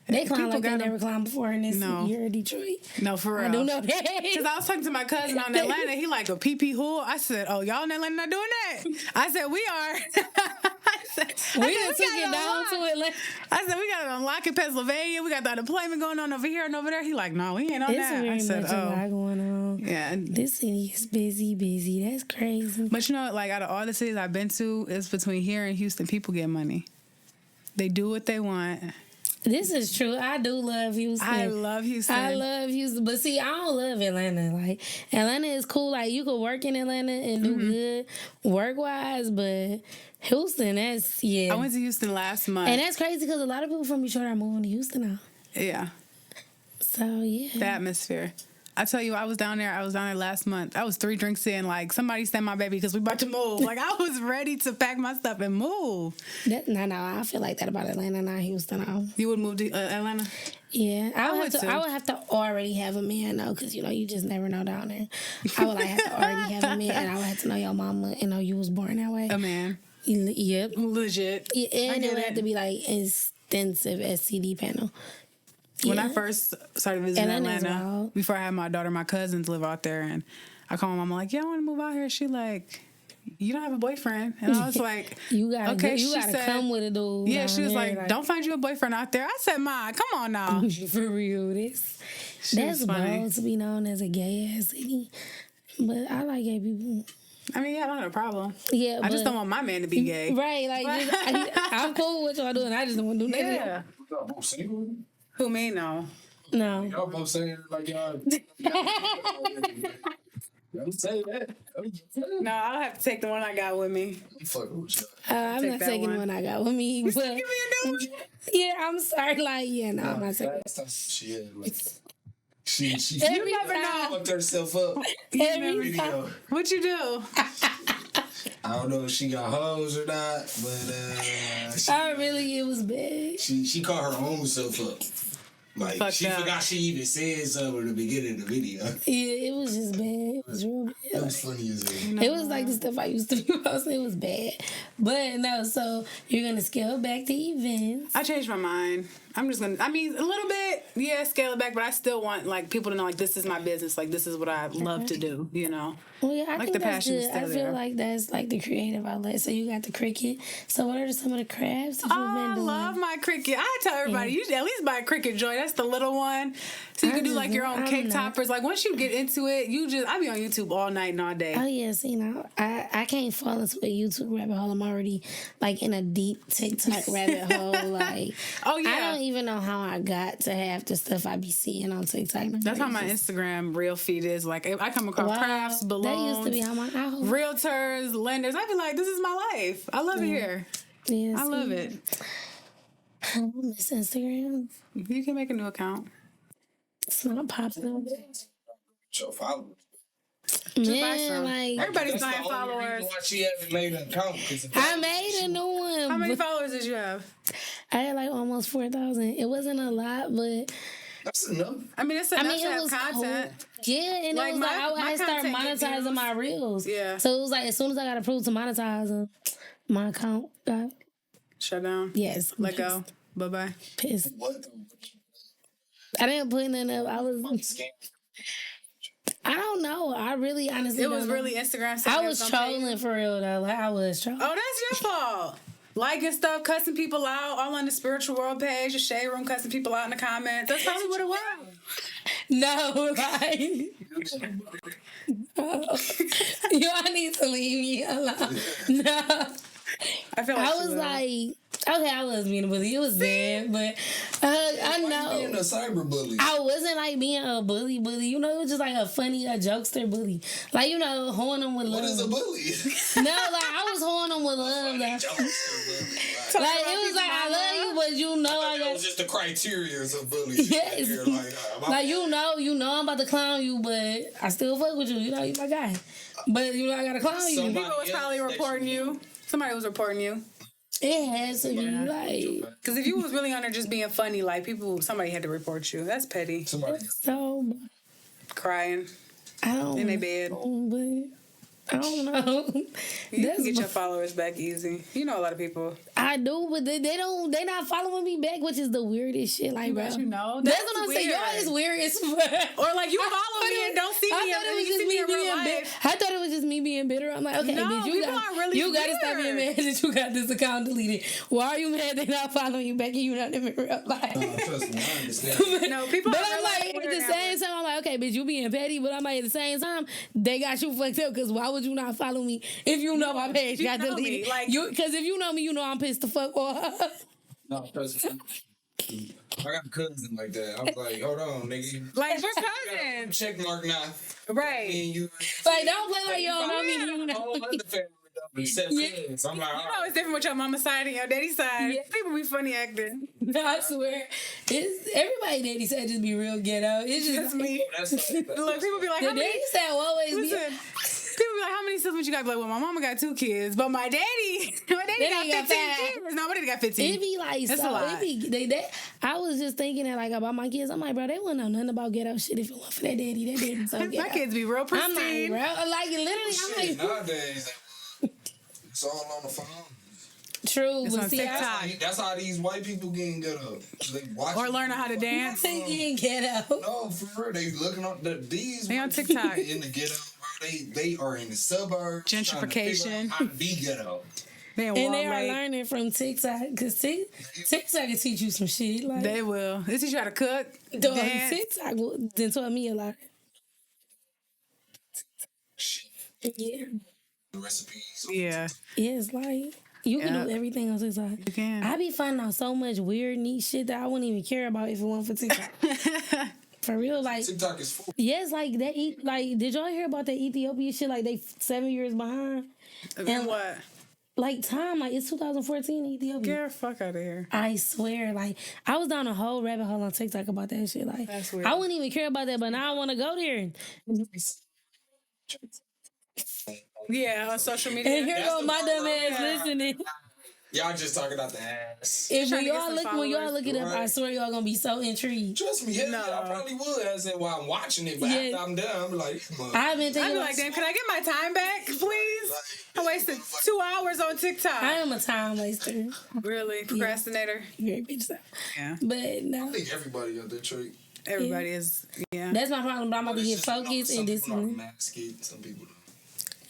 S2: They clown like they never climbed before in this year of Detroit.
S3: No, for real.
S2: I do know that.
S3: Because I was talking to my cousin on Atlanta. He like a PP who? I said, oh, y'all in Atlanta not doing that? I said, we are.
S2: We done took it down to Atlanta.
S3: I said, we got it on lock in Pennsylvania. We got the unemployment going on over here and over there. He like, no, we ain't on that.
S2: I said,
S3: much
S2: a lot going on.
S3: Yeah.
S2: This city is busy. That's crazy.
S3: But like out of all the cities I've been to, it's between here and Houston, people get money. They do what they want.
S2: This is true. I do love Houston.
S3: I love Houston.
S2: But see, I don't love Atlanta. Like, Atlanta is cool. Like, you could work in Atlanta and do good work-wise, but Houston, that's,
S3: I went to Houston last month.
S2: And that's crazy because a lot of people from Detroit are moving to Houston now.
S3: Yeah.
S2: So, yeah.
S3: The atmosphere. I tell you, I was down there last month. I was 3 drinks in, like, somebody sent my baby because we about to move. Like, I was ready to pack my stuff and move.
S2: No, I feel like that about Atlanta, not Houston. No.
S3: You would move to Atlanta?
S2: Yeah. I would have to already have a man, though, because, you just never know down there. I would have to already have a man, and I would have to know your mama and know you was born that way.
S3: A man.
S2: Yep.
S3: Legit.
S2: Yeah, and it would have to be, like, extensive STD panel.
S3: When I first started visiting Atlanta, before I had my daughter, my cousins live out there, and I called my mom, I'm like, yeah, I want to move out here. She like, you don't have a boyfriend. And I was like,
S2: You gotta,
S3: okay,
S2: you
S3: she
S2: gotta
S3: said,
S2: come with a dude.
S3: yeah,
S2: down
S3: she was
S2: there,
S3: like, don't find you a boyfriend out there. I said, Ma, come on now.
S2: for real. That's
S3: funny.
S2: bold to be known as a gay ass city. But I like gay people.
S3: I mean, yeah, I don't have a problem.
S2: Yeah,
S3: I just don't want my man to be gay.
S2: Right, like I'm cool with what y'all doing. I just don't want to do nothing.
S3: Yeah.
S4: Y'all both single?
S3: Who, me? No.
S2: No.
S4: Y'all both saying like y'all. Y'all say that.
S3: No, I'll have to take the one I got with me.
S4: I'm fucking with y'all.
S2: I'm
S3: Take
S2: not
S3: that
S2: taking
S3: one.
S2: the one I got with me. But,
S3: Give me a new one.
S2: yeah, I'm sorry. Like, yeah, no, I'm not taking it.
S4: Last time she had like she
S2: Every
S3: never
S2: time.
S3: know.
S4: fucked herself up.
S2: Every time.
S4: Video.
S3: What you do?
S4: I don't know if she got hoes or not, but
S2: It was bad.
S4: she caught her own self up. Like
S3: Fucked
S4: she
S3: up.
S4: forgot she even said something at the beginning of the video.
S2: Yeah, it was just bad. It was real bad.
S4: That was funny as hell.
S2: It was like the stuff I used to be posting. It was bad. But no, so you're going to scale back the events.
S3: I changed my mind. I'm just gonna. I mean, a little bit, yeah, scale it back, but I still want like people to know like this is my business, like this is what I love to do. You know,
S2: Well, yeah, I
S3: Like
S2: think
S3: the
S2: that's
S3: passion is
S2: good. I
S3: still
S2: feel
S3: there.
S2: like that's like the creative outlet. So you got the cricket. So what are some of the crafts that you've
S3: I
S2: been doing?
S3: love my cricket. I tell everybody you should at least buy a cricket joy. That's the little one, so you can do like your own cake toppers. Like once you get into it, I be on YouTube all night and all day.
S2: Oh yeah, see now I can't fall into a YouTube rabbit hole. I'm already like in a deep TikTok rabbit hole. Like
S3: Oh yeah,
S2: I don't even know how I got to have the stuff I be seeing on TikTok.
S3: that's how my Instagram reel feed is. Like I come across crafts, balloons,
S2: That used to be how my
S3: realtors, lenders. I be like, this is my life. I love it here.
S2: Yeah,
S3: I love it.
S2: I miss Instagram.
S3: You can make a new account.
S2: It's not popping.
S4: So followers.
S3: buy
S2: Man,
S3: some.
S2: like
S3: Everybody's
S4: That's
S3: buying
S4: the only reason
S3: followers.
S4: why she hasn't made an account. 'Cause if
S2: I made a new one.
S3: How many
S2: but
S3: followers did you have?
S2: I had like almost 4,000. It wasn't a lot, but
S4: that's enough.
S3: I mean, it's enough
S2: I mean,
S3: to
S2: it
S3: have
S2: was
S3: content.
S2: cool. Yeah, and
S3: Like,
S2: it was
S3: my-
S2: like I
S3: my
S2: had to start
S3: content get
S2: monetizing
S3: views.
S2: my reels.
S3: Yeah.
S2: So it was like as soon as I got approved to monetize them, my account got
S3: Shut down.
S2: yes.
S3: Let go. Bye bye.
S2: Pissed.
S4: What?
S2: I didn't put nothing up. I don't know. I really honestly
S3: It was
S2: don't know.
S3: really Instagram.
S2: I
S3: saying
S2: was
S3: it gonna pay you.
S2: trolling for real though. Like I was trolling.
S3: Oh, that's your fault. Liking stuff, cussing people out, all on the spiritual world page, the shade room, cussing people out in the comments. That's probably what it was.
S2: No, like y'all need to leave me alone. No.
S3: I feel like
S2: I
S3: she
S2: was
S3: will.
S2: like, okay, I was being a bully. It was bad, but I
S4: Being
S2: know
S4: a cyber bully.
S2: I wasn't like being a bully. You know, it was just like a jokester bully. Like, you know, hoeing them with love.
S4: What is a bully?
S2: No, like I was hoeing them with love. Like it was like I love you, but you know I
S4: That
S2: got.
S4: was just the criteria of bullying.
S2: Yes.
S4: Here,
S2: Like you know I'm about to clown you, but I still fuck with you. You know, you my guy. But you know I gotta clown you.
S4: Somebody-
S3: People was probably reporting you. Somebody was reporting you.
S2: It has to be like
S3: Because if you was really on there just being funny, like somebody had to report you. That's petty.
S4: Somebody.
S2: so.
S3: Crying
S2: I don't
S3: in their bed.
S2: know, but I don't know.
S3: You
S2: That's
S3: can get your followers back easy. You know a lot of people.
S2: I do, but they don't. They not following me back, which is the weirdest shit. Like, bro,
S3: You know.
S2: that's what I'm saying.
S3: weird.
S2: Y'all is weird as fuck.
S3: Or like you follow me and don't see me.
S2: I thought it was
S3: you
S2: just
S3: see
S2: me
S3: in real
S2: being bitter.
S3: life.
S2: I thought it was just me being bitter. I'm like, okay,
S3: No,
S2: bitch,
S3: people are really
S2: you gotta stop being
S3: weird.
S2: mad that you got this account deleted. Why are you mad they not following you back and you not in real life?
S4: Trust me, I understand.
S3: No, people
S2: But
S3: are
S2: I'm
S3: really
S2: like, at
S3: weird
S2: the
S3: now.
S2: same time, I'm like, okay, bitch, you being petty, but I'm like, at the same time, they got you fucked up because why would you not follow me if you know my page
S3: you
S2: got
S3: know me,
S2: deleted?
S3: like-
S2: Because if you know me, you know I'm pissed the fuck off.
S4: No, trust me. I got a cousin like that. I was like, hold on, nigga.
S3: Like your cousin.
S4: Check mark now.
S3: Right.
S4: Me and you.
S2: Like, don't play like you don't know me. You know
S4: Whole
S2: me.
S4: other family though, except cousins. I'm like,
S3: You
S4: all
S3: know
S4: right.
S3: it's different with your mama's side and your daddy's side.
S2: Yeah.
S3: People be funny acting.
S2: No, I swear. It's, everybody daddy said just be real ghetto. It's just
S3: That's me.
S4: That's
S3: Look, people be like,
S2: the
S3: how many?
S2: daddy said will always be.
S3: Listen, people be like, how many siblings you got? Be like, well, my mama got 2 kids, but my daddy got
S2: Daddy got
S3: 15
S2: 5.
S3: kids. No, my daddy got 15.
S2: It be like
S3: That's
S2: so.
S3: a lot.
S2: It be I was just thinking that like about my kids. I'm like, bro, they wouldn't know nothing about ghetto shit if it wasn't for that daddy. That daddy so ghetto.
S3: My kids be real
S2: I'm
S3: pristine.
S2: like, bro, like literally, I'm like,
S4: Nowadays, it's all on the phone.
S2: true.
S3: It's
S2: But
S3: on
S2: see,
S3: TikTok.
S4: That's how these white people getting good up. They watch
S3: Or learning how to
S2: I
S3: dance.
S2: think you can ghetto.
S4: No, for real. They looking on these
S3: They on
S4: white people
S3: TikTok.
S4: in the ghetto, bro. They are in the suburbs.
S3: Gentrification.
S4: How to be ghetto.
S3: They in
S2: And they are
S3: Walmart.
S2: learning from TikTok because TikTok can teach you some shit. Like,
S3: They will. They teach you how to cook.
S2: dog,
S3: dance.
S2: TikTok then taught me a lot. Yeah.
S4: The recipes.
S3: Yeah.
S2: Yeah, it's like you can do everything on TikTok.
S3: You can.
S2: I be finding out so much weird, neat shit that I wouldn't even care about if it wasn't for TikTok. For real, like
S4: TikTok is full.
S2: yes, like they eat. Like, did y'all hear about that Ethiopia shit? Like they 7 years behind.
S3: And what?
S2: Like time, like it's 2014 in Ethiopia.
S3: Get the fuck out of here.
S2: I swear, like I was down a whole rabbit hole on TikTok about that shit. Like
S3: That's weird.
S2: I wouldn't even care about that, but now I want to go there.
S3: Yeah, on social media.
S2: And here
S4: That's
S2: go
S4: the
S2: my
S4: part
S2: dumb
S4: right
S2: ass
S3: there.
S2: listening.
S4: Y'all just talking about the ass.
S2: If
S3: trying
S2: when
S3: to get
S2: y'all
S3: some
S2: look when y'all
S3: followers.
S2: look it up, I
S4: Right.
S2: swear y'all gonna be so intrigued.
S4: Trust me, hell
S3: No.
S4: yeah, I probably would. As in while I'm watching it, but
S2: Yeah.
S4: after I'm done, I'm like,
S2: I've been
S3: I'd
S2: thinking
S3: be
S2: about,
S3: like, damn, can I get my time back, please? I wasted 2 hours on TikTok.
S2: I am a time waster.
S3: Really? Procrastinator?
S2: Very bitch stuff.
S3: Yeah.
S2: But no,
S4: I think everybody out there, Trey.
S3: Everybody is, yeah.
S2: that's my problem. But I'm about to
S4: It's
S2: get
S4: just,
S2: focused
S4: some
S2: and
S4: people don't
S2: disciplined.
S4: mask it, some people don't.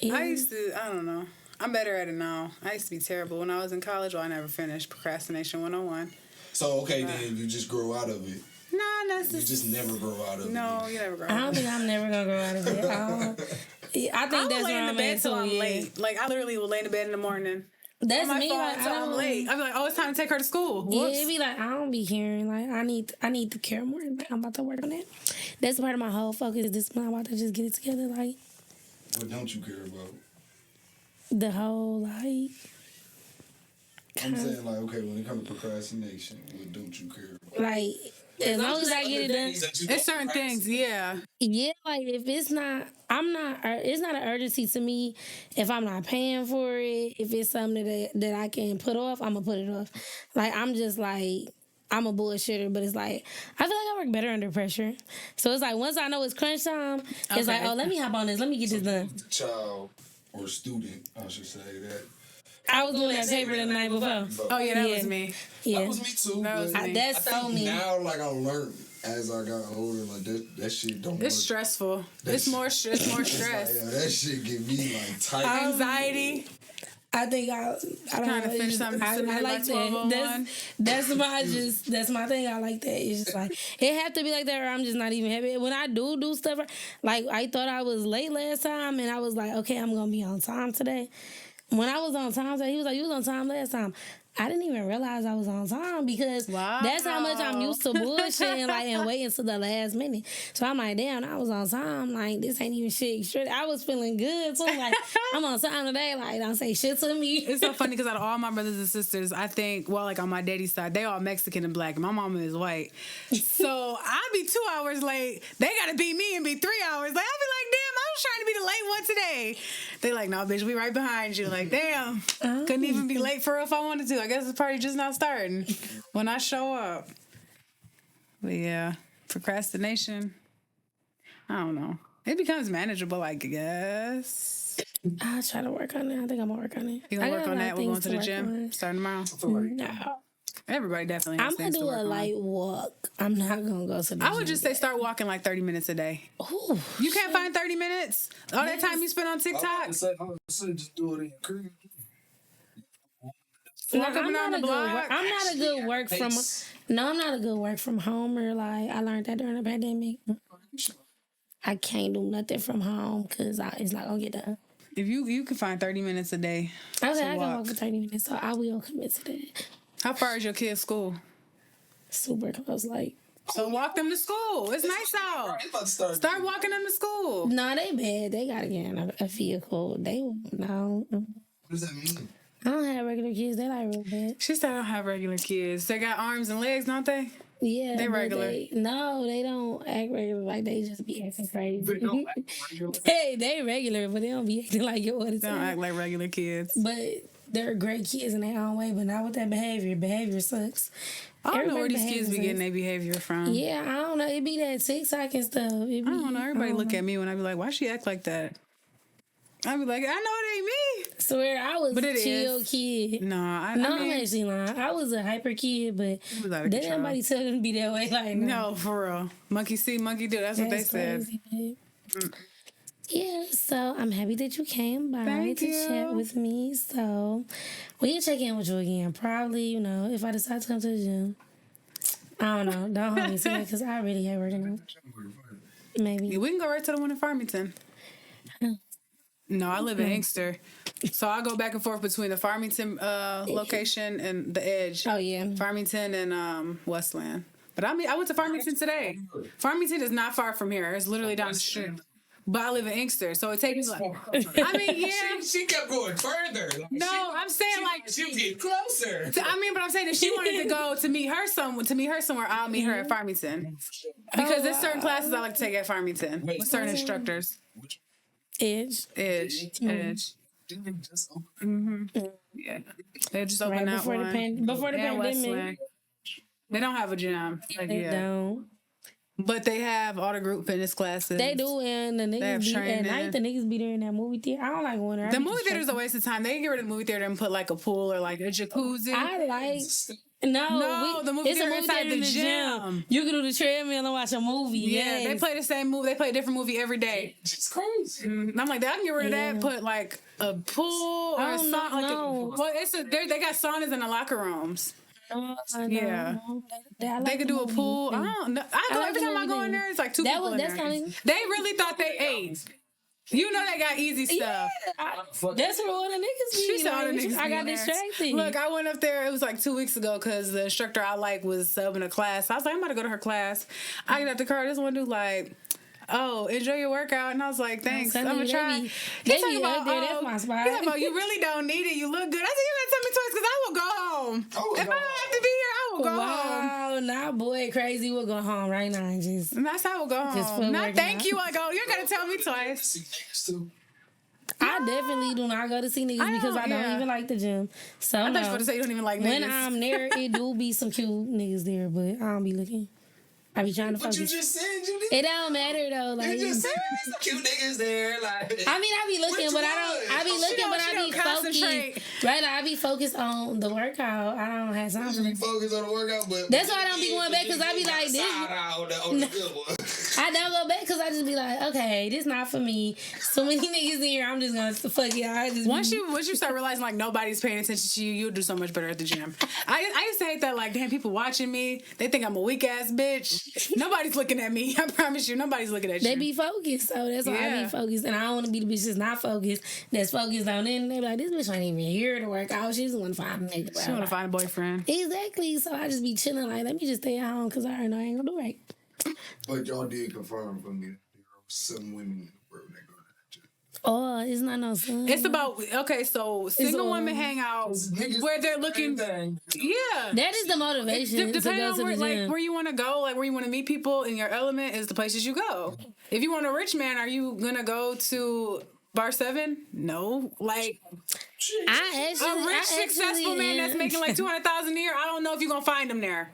S2: Yeah.
S3: I don't know. I'm better at it now. I used to be terrible when I was in college. Well, I never finished Procrastination 101.
S4: So, okay, then you just grow out of it.
S3: No, that's
S4: You just never grow out of it.
S3: No, you never grow
S2: I don't think I'm never gonna grow out of it. I think
S3: I
S2: that's
S3: will lay
S2: where
S3: in the
S2: I'm
S3: bed
S2: at
S3: till
S2: too.
S3: I'm
S2: Yeah.
S3: late. Like, I literally will lay in the bed in the morning.
S2: That's
S3: On my
S2: me.
S3: phone
S2: Like, I
S3: until I'm
S2: don't.
S3: late. I'll be like, oh, it's time to take her to school.
S2: Yeah,
S3: Whoops.
S2: it be like I don't be caring. Like I need to care more. Like, I'm about to work on that. That's part of my whole focus. Is this month I'm about to just get it together. Like
S4: What don't you care about?
S2: the whole like.
S4: I'm saying, like, okay, when it comes to procrastination, what don't you care about?
S2: Like as long as I get it done.
S3: It's certain things, yeah.
S2: Yeah, like if it's not, it's not an urgency to me if I'm not paying for it. If it's something that I can put off, I'm gonna put it off. Like I'm just like, I'm a bullshitter, but it's like, I feel like I work better under pressure. So it's like, once I know it's crunch time, it's like, oh, let me hop on this, let me get this done.
S4: The child or student, I should say that.
S2: I was doing that paper the night before.
S3: Oh, yeah, that
S2: Yeah.
S3: was me.
S2: Yeah.
S4: That was me too.
S3: That was
S4: but
S3: me.
S2: That's
S4: I
S2: so
S4: think
S2: me.
S4: now, like, I learned as I got older, like, that shit don't work.
S3: It's stressful. It's more stress.
S4: It's like, yeah, that shit get me, like, tight.
S3: Anxiety.
S2: I think I don't
S3: Trying to
S2: know,
S3: finish
S2: it's just-
S3: something
S2: I
S3: submitted by
S2: like that.
S3: 12:01.
S2: That's my thing. I like that. It's just like it have to be like that, or I'm just not even happy. When I do stuff, like I thought I was late last time, and I was like, okay, I'm gonna be on time today. When I was on time today, he was like, you was on time last time. I didn't even realize I was on time because that's how much I'm used to bullshitting and waiting to the last minute. So I'm like, damn, I was on time. Like, this ain't even shit. Straight, I was feeling good too. Like, I'm on time today. Like, don't say shit to me.
S3: It's so funny because out of all my brothers and sisters, I think, well, like on my daddy's side, they all Mexican and black. And my mama is white. So I'll be 2 hours late. They got to beat me and be 3 hours. Like, I'll be like, damn, I was trying to be the late one today. They like, no, bitch, we right behind you. Like, damn, couldn't even be late for real if I wanted to. I guess the party just not starting when I show up. But yeah, procrastination, I don't know. It becomes manageable, I guess.
S2: I'll try to work on it. I think I'm gonna work on it.
S3: You gonna
S2: I
S3: work
S2: got
S3: on
S2: a lot
S3: that?
S2: of
S3: We're going
S2: things
S3: to the
S2: work
S3: gym
S2: on.
S3: starting tomorrow.
S2: No.
S3: Everybody definitely has
S2: I'm gonna
S3: things to
S2: do
S3: work
S2: a
S3: on.
S2: light walk. I'm not gonna go to the
S3: I would
S2: gym.
S3: just say start walking like 30 minutes a day.
S2: Ooh,
S3: You can't find 30 minutes? All that time you spend on TikTok?
S4: I said just do it in your crib.
S2: no,
S3: Walk up and down the block?
S2: I'm not a good work from.
S4: Pace.
S2: No, I'm not a good work from home or like I learned that during the pandemic. I can't do nothing from home because it's not gonna get done.
S3: If you can find 30 minutes a day.
S2: Okay,
S3: to
S2: I can
S3: walk.
S2: walk for 30 minutes, so I will commit to that.
S3: How far is your kid's school?
S2: Super close, like.
S3: So walk them to school. It's nice out.
S4: I'm about to start.
S3: Start walking them to school.
S2: No, they bad. They gotta get in a vehicle. They no.
S4: What does that mean?
S2: I don't have regular kids. They like real bad.
S3: She said I don't have regular kids. They got arms and legs, don't they?
S2: Yeah,
S3: They
S2: but
S3: regular.
S2: No, they don't act regular. Like they just be acting crazy.
S4: They don't act regular.
S2: Hey, they regular, but they don't be acting like you want to
S3: They don't act like regular kids.
S2: But they're great kids in their own way, but not with that behavior. Behavior sucks.
S3: I don't know where
S2: Everybody
S3: these kids be
S2: behavior
S3: getting their behavior from.
S2: sucks. Yeah, I don't know. It be that TikTok and stuff. It be,
S3: I don't know. Everybody look
S2: know.
S3: at me when I be like, why she act like that? I be like, I know it ain't me.
S2: Swear, I was
S3: But
S2: a
S3: it
S2: chill
S3: is.
S2: kid.
S3: No, I
S2: No,
S3: mean,
S2: I'm actually lying. I was a hyper kid, but
S3: was out of
S2: didn't
S3: control.
S2: anybody tell them to be that way? Like,
S3: no, for real. Monkey see, monkey do. That's what they
S2: that's
S3: said.
S2: crazy, babe. Yeah, so I'm happy that you came by
S3: Thank
S2: to
S3: you.
S2: chat with me. So we can check in with you again. Probably, if I decide to come to the gym. I don't know. Don't hold me to it because I really hate working out. Maybe.
S3: Yeah, we can go right to the one in Farmington. No, I live in Inkster. So I go back and forth between the Farmington location and the Edge.
S2: Oh, yeah.
S3: Farmington and Westland. But I went to Farmington today. Farmington is not far from here. It's literally down the street. But I live in Inkster, so it takes me like. I mean, yeah.
S4: She kept going further. Like,
S3: No, I'm saying like
S4: she'll get closer.
S3: but I'm saying if she wanted to go to meet her somewhere, I'll meet her at Farmington. Because there's certain classes I like to take at Farmington with certain instructors.
S2: Edge.
S3: Edge.
S4: Didn't they just open?
S3: Yeah. They just opened
S2: Right
S3: that
S2: before
S3: one.
S2: before the
S3: And
S2: pandemic.
S3: Westland. They don't have a gym. Like,
S2: They
S3: yeah.
S2: don't.
S3: But they have all the group fitness classes.
S2: They do, and the
S3: have
S2: niggas be
S3: training.
S2: at night. The niggas be there in that movie theater. I don't like going there. I
S3: The
S2: be
S3: movie theater's a
S2: distracted.
S3: waste of time. They can get rid of the movie theater and put like a pool or like a jacuzzi.
S2: I like.
S3: No, the movie
S2: it's a
S3: theater
S2: movie
S3: inside
S2: theater in
S3: the
S2: the
S3: gym.
S2: gym. You can do the treadmill and watch a movie.
S3: Yeah,
S2: yes.
S3: they play the same movie. They play a different movie every day.
S4: It's crazy.
S3: And I'm like, I can get rid of
S2: Yeah.
S3: that. Put like a pool or
S2: I
S3: a
S2: don't
S3: sauna. Like
S2: know.
S3: well, they got saunas in the locker rooms. Yeah. They could do a pool. I don't know. I go
S2: like
S3: every
S2: the
S3: time I
S2: movie
S3: go in
S2: theater.
S3: there. It's like two
S2: That
S3: people
S2: was-
S3: in
S2: that's
S3: there.
S2: kinda-
S3: They really thought they ate. You know they got easy stuff.
S2: That's where all the niggas be.
S3: She said all the
S2: like,
S3: niggas
S2: I
S3: be
S2: got
S3: in there.
S2: distracted.
S3: Look, I went up there. It was like 2 weeks ago because the instructor I like was subbing a class. I was like, I'm about to go to her class. I get out the car. This one dude like, oh, enjoy your workout. And I was like, thanks. I'm gonna try.
S2: They
S3: He talking
S2: be up there. That's my spot.
S3: He's talking about you really don't need it. You look good. I said, you gotta tell me twice because I will go home. If I don't have to be here, I will go home.
S2: Wow, nah, boy, crazy. We'll go home right now and just.
S3: And that's how I will go
S2: Just
S3: home.
S2: put
S3: Not
S2: working
S3: thank
S2: out.
S3: you. I go, you gotta tell me twice.
S4: See niggas too.
S2: I definitely do not go to see niggas because I don't
S3: yeah.
S2: even like the gym. So
S3: I thought you were
S2: no.
S3: about to say you don't even like
S2: When
S3: niggas.
S2: I'm there, it do be some cute niggas there, but I don't be looking. I be trying to
S4: But you
S2: focus.
S4: just said you did.
S2: It don't matter though. Like
S4: You just said there's some cute niggas there. Like
S2: I mean, I be looking,
S4: Which
S2: but I don't. I be
S4: one?
S2: looking,
S3: She
S2: but
S3: don't-
S2: I
S3: she
S2: be
S3: don't concentrate.
S2: focused. Right, like, I be focused on the workout. I don't have time for
S4: you be
S2: that.
S4: focused on the workout, but
S2: That's why I don't be going back, 'cause I be like, this-
S4: Side eye on the good one.
S2: I don't go back because I just be like, okay, this not for me. So many niggas in here, I'm just gonna fuck it. I just
S3: Once you start realizing like nobody's paying attention to you, you'll do so much better at the gym. I used to hate that like damn people watching me. They think I'm a weak ass bitch. Nobody's looking at me. I promise you, nobody's looking at you.
S2: they be focused, so that's why I
S3: Yeah.
S2: be focused, and I don't want to be the bitch that's not focused. That's focused on it. And they be like, this bitch ain't even here to work out. She just want to find a nigga.
S3: She want to find a boyfriend.
S2: Exactly. So I just be chilling. Like, let me just stay at home because I already know I ain't gonna do right.
S4: But y'all did confirm for me that there are some women in the world that go to that gym.
S2: Oh, it's not no son.
S3: It's about okay. So single
S2: all-
S3: women hang out
S4: Niggas-
S3: where they're looking.
S4: Thing.
S3: Yeah.
S2: That is the motivation to
S3: Depending
S2: go
S3: on
S2: to
S3: where,
S2: the
S3: like
S2: gym.
S3: where you want to go, like where you want to meet people in your element is the places you go. If you want a rich man, are you gonna go to Bar 7? No. Like
S2: I actually,
S3: a rich, successful man that's making like 200,000 a year, I don't know if you're gonna find him there.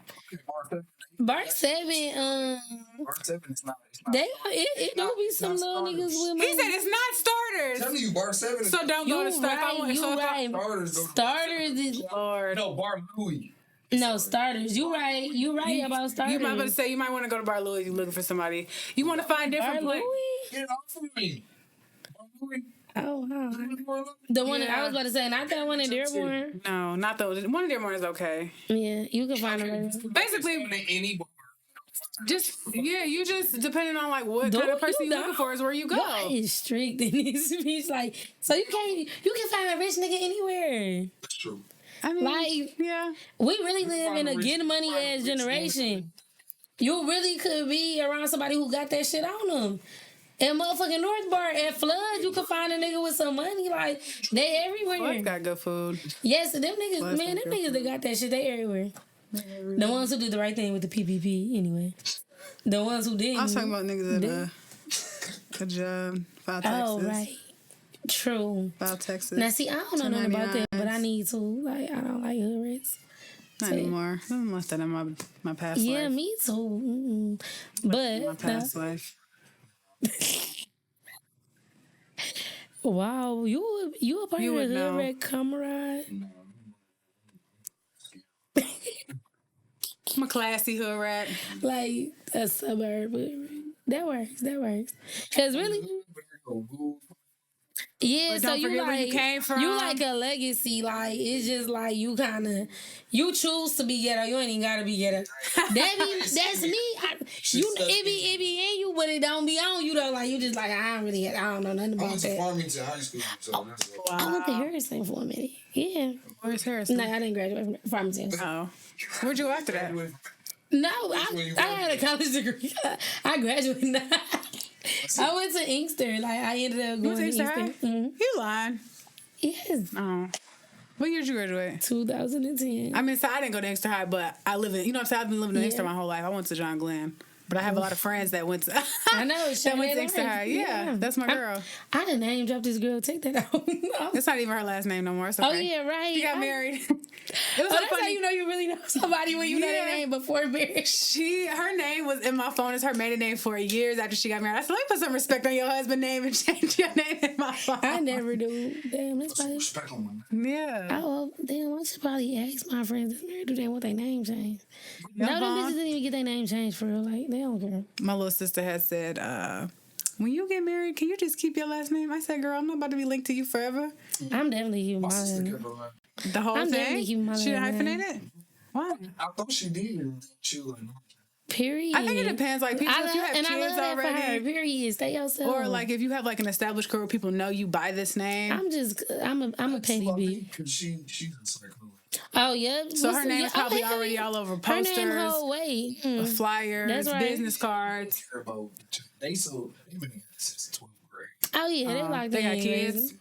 S2: Bar 7.
S4: Bar 7 is not. It's not.
S2: It do be some
S4: not
S2: little
S4: starters.
S2: niggas with
S3: He
S2: money.
S3: said it's not starters.
S4: Telling you, Bar 7 is.
S3: So don't go to
S2: You
S3: start.
S2: right, you right.
S4: Starters go to
S2: Starters is
S3: Lord.
S4: No, Bar Louis.
S2: no starters. You right. You right about starters.
S3: You might about to say you might want to go to Bar Louis if you're looking for somebody. You want to find
S2: Bar
S3: different places.
S2: Louis?
S4: Get off of me. Bar Louis.
S2: Oh, wow.
S4: Bar Louis.
S2: The one that
S3: Yeah.
S2: I was about to say, not that one in Dearborn.
S3: No, not those. One of their mornings okay.
S2: Yeah, you can find them.
S3: Basically,
S4: Any bar.
S3: just you just depending on like what
S2: Do
S3: kind of person
S2: you
S3: you're looking
S2: know?
S3: for is where you go.
S2: God is strict in this bitch. Like, so you can find a rich nigga anywhere.
S4: That's true.
S3: I mean,
S2: Like,
S3: yeah.
S2: we really live in a
S4: rich-
S2: getting money
S4: find a
S2: ass
S4: rich
S2: generation. You really could be around somebody who got that shit on them. In motherfucking North Bar at Flood, you could find a nigga with some money. Like, they everywhere.
S3: Floyd's got good food.
S2: Yes, them niggas,
S3: Flood's
S2: man, them
S3: got good
S2: niggas that got that shit, they everywhere. The ones who did the right thing with the PPP, anyway. The ones who didn't.
S3: I was talking about niggas at a job, File Texas.
S2: Oh, right. True.
S3: File Texas.
S2: Now, see, I don't know nothing about that,
S3: 1099s.
S2: but I need to. Like, I don't like hood rats.
S3: Not anymore. I must have in my past
S2: Yeah,
S3: life.
S2: me too. Mm-mm. But,
S3: My past life.
S2: wow, you a part
S3: You
S2: of
S3: would
S2: the hood
S3: know.
S2: rat comrade?
S3: I'm a classy hood rat.
S2: Like a suburb. That works. Because really, Yeah,
S3: But
S2: so
S3: don't
S2: you
S3: forget
S2: like
S3: where you came from.
S2: You like a legacy, like it's just like you kind of you choose to be ghetto. You ain't even gotta be ghetto. That's me. It be in you, but it don't be on you though. Like you just like I don't know nothing
S4: I
S2: about
S4: went to
S2: that.
S4: Farmington High School, so that's what.
S2: I went to Harrison for a minute. Yeah,
S3: Where's Harrison?
S2: no, I didn't graduate from Farmington.
S3: Oh, where'd you go after that?
S2: No, I had a college degree. I graduated. I went to Inkster. Like I ended up going to
S3: Inkster
S2: Inkster.
S3: High?
S2: Mm-hmm.
S3: You lying?
S2: Yes,
S3: Oh, what year did you graduate?
S2: 2010.
S3: I mean, so I didn't go to Inkster High, but I live in. You know what I'm saying? I've been living in Inkster my whole life. I went to John Glenn. But I have a lot of friends that went to.
S2: I know.
S3: That went to Inkster High. Yeah, that's my girl.
S2: I didn't name drop this girl. Take that out.
S3: It's not even her last name no more. It's okay.
S2: Oh yeah, right.
S3: She got married. It was
S2: Oh,
S3: so
S2: that's
S3: funny.
S2: how you know you really know somebody when you know their name before marriage.
S3: Her name was in my phone as her maiden name for years after she got married. I said, let me put some respect on your husband's name and change your name in my phone.
S2: I never do. Damn, that's probably.
S4: Respect on my name.
S3: Yeah.
S2: Oh, damn, I should probably ask my friends that's married, do they want their name changed?
S3: Your
S2: No, them
S3: mom?
S2: bitches didn't even get their name changed for real. Like, they don't care.
S3: My little sister had said, when you get married, can you just keep your last name? I said, girl, I'm not about to be linked to you forever.
S2: I'm definitely keeping
S4: My sister
S2: mine.
S4: kept her life.
S3: The whole
S2: I'm definitely
S3: thing?
S2: keeping my
S3: She
S2: last
S3: hyphenate
S2: name.
S3: it? Why?
S4: I thought she did. She was like, no.
S2: Period.
S3: I think it depends. Like, people, if you have
S2: and I
S3: kids
S2: love that for her.
S3: already,
S2: Period. Stay yourself.
S3: or like if you have like an established career, people know you by this name.
S2: I'm a petty bitch.
S4: Because she's a psycho.
S2: Oh yeah.
S3: So her name is probably already all over posters,
S2: Her name whole way.
S3: flyers,
S2: That's right.
S3: business cards.
S4: They've been in since 12th grade.
S2: Oh yeah, they like
S3: They got
S2: their
S3: kids.
S2: names.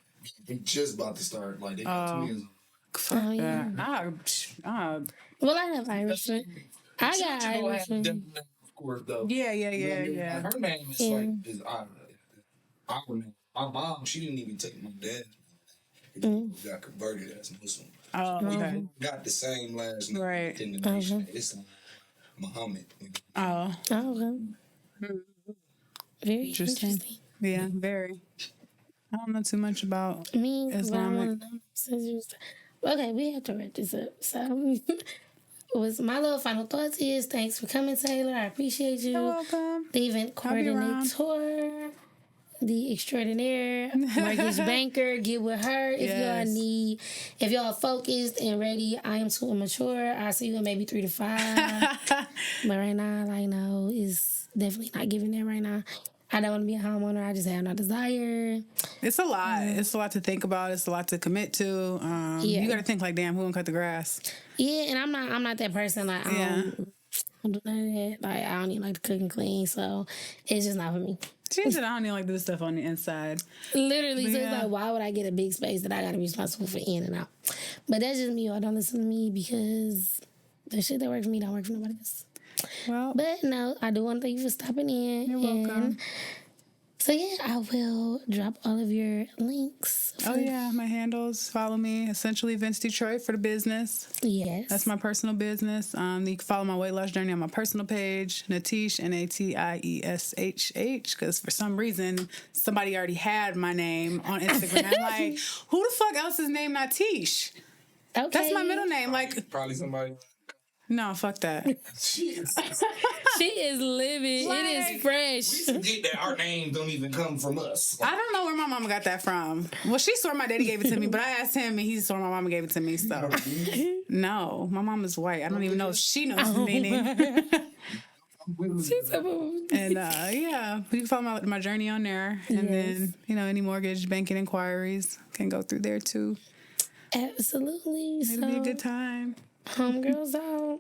S4: They just about to start. Like, they got twins.
S3: Fuck
S2: yeah.
S3: that.
S2: Well, I have Irish. I got Irish.
S4: Of course, though.
S3: Yeah.
S4: Her name is like is our name. My mom, she didn't even take my dad. Got converted as Muslim.
S3: Oh, okay.
S4: Got the same last name.
S3: Right.
S4: In the nation. It's Muhammad.
S3: Oh,
S2: Oh, okay. Very
S3: Interesting.
S2: interesting.
S3: yeah, very. I don't know too much about
S2: Me, but I
S3: Islamic.
S2: want to know. Okay, we have to wrap this up. So, was my little final thoughts is thanks for coming, Taylor. I appreciate you.
S3: You're welcome.
S2: The event
S3: I'll be around.
S2: coordinator, the extraordinaire, mortgage banker. Get with her if if y'all focused and ready. I am too immature. I'll see you in maybe 3 to 5. But right now, like, no, it's definitely not giving that right now. I don't want to be a homeowner. I just have no desire.
S3: It's a lot. It's a lot to think about. It's a lot to commit to. You got to think like, damn, who gonna cut the grass?
S2: Yeah, and I'm not that person. Like, I don't do none of that. Like, I don't even like to cook and clean, so it's just not for me.
S3: She said, I don't even like to do stuff on the inside.
S2: Literally, so
S3: Yeah.
S2: it's like, why would I get a big space that I got to be responsible for in and out? But that's just me. Y'all don't listen to me because the shit that works for me don't work for nobody else.
S3: Well,
S2: But no, I do want to thank you for stopping in.
S3: You're welcome.
S2: So yeah, I will drop all of your links.
S3: oh yeah, my handles. Follow me. Essentially Events Detroit for the business.
S2: Yes.
S3: That's my personal business. You can follow my weight loss journey on my personal page, Natish, Natieshh, because for some reason somebody already had my name on Instagram. I'm like, who the fuck else is named Natish?
S2: Okay.
S3: That's my middle name. Like,
S4: Probably somebody.
S3: no, fuck that.
S2: She is living. It is fresh.
S4: Forget that our names don't even come from us.
S3: I don't know where my mama got that from. Well, she swore my daddy gave it to me, but I asked him and he swore my mama gave it to me. So, no, my mom is white. I don't even know if she knows the meaning. And yeah, you can follow my journey on there. And then, any mortgage banking inquiries can go through there too.
S2: Absolutely.
S3: It'll be a good time.
S2: Homegirls out.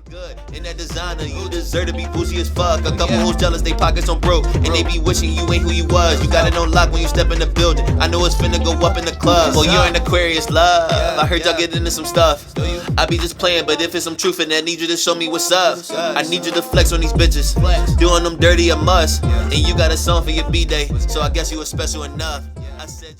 S1: Good in that designer, you deserve to be bougie as fuck. A couple hoes jealous, they pockets on broke, and they be wishing you ain't who you was. You got it on lock when you step in the building. I know it's finna go up in the club. Well, you're an Aquarius, love. I heard y'all get into some stuff. I be just playing, but if it's some truth in that, I need you to show me what's up. I need you to flex on these bitches, doing them dirty a must. And you got a song for your B-day, so I guess you was special enough. I said.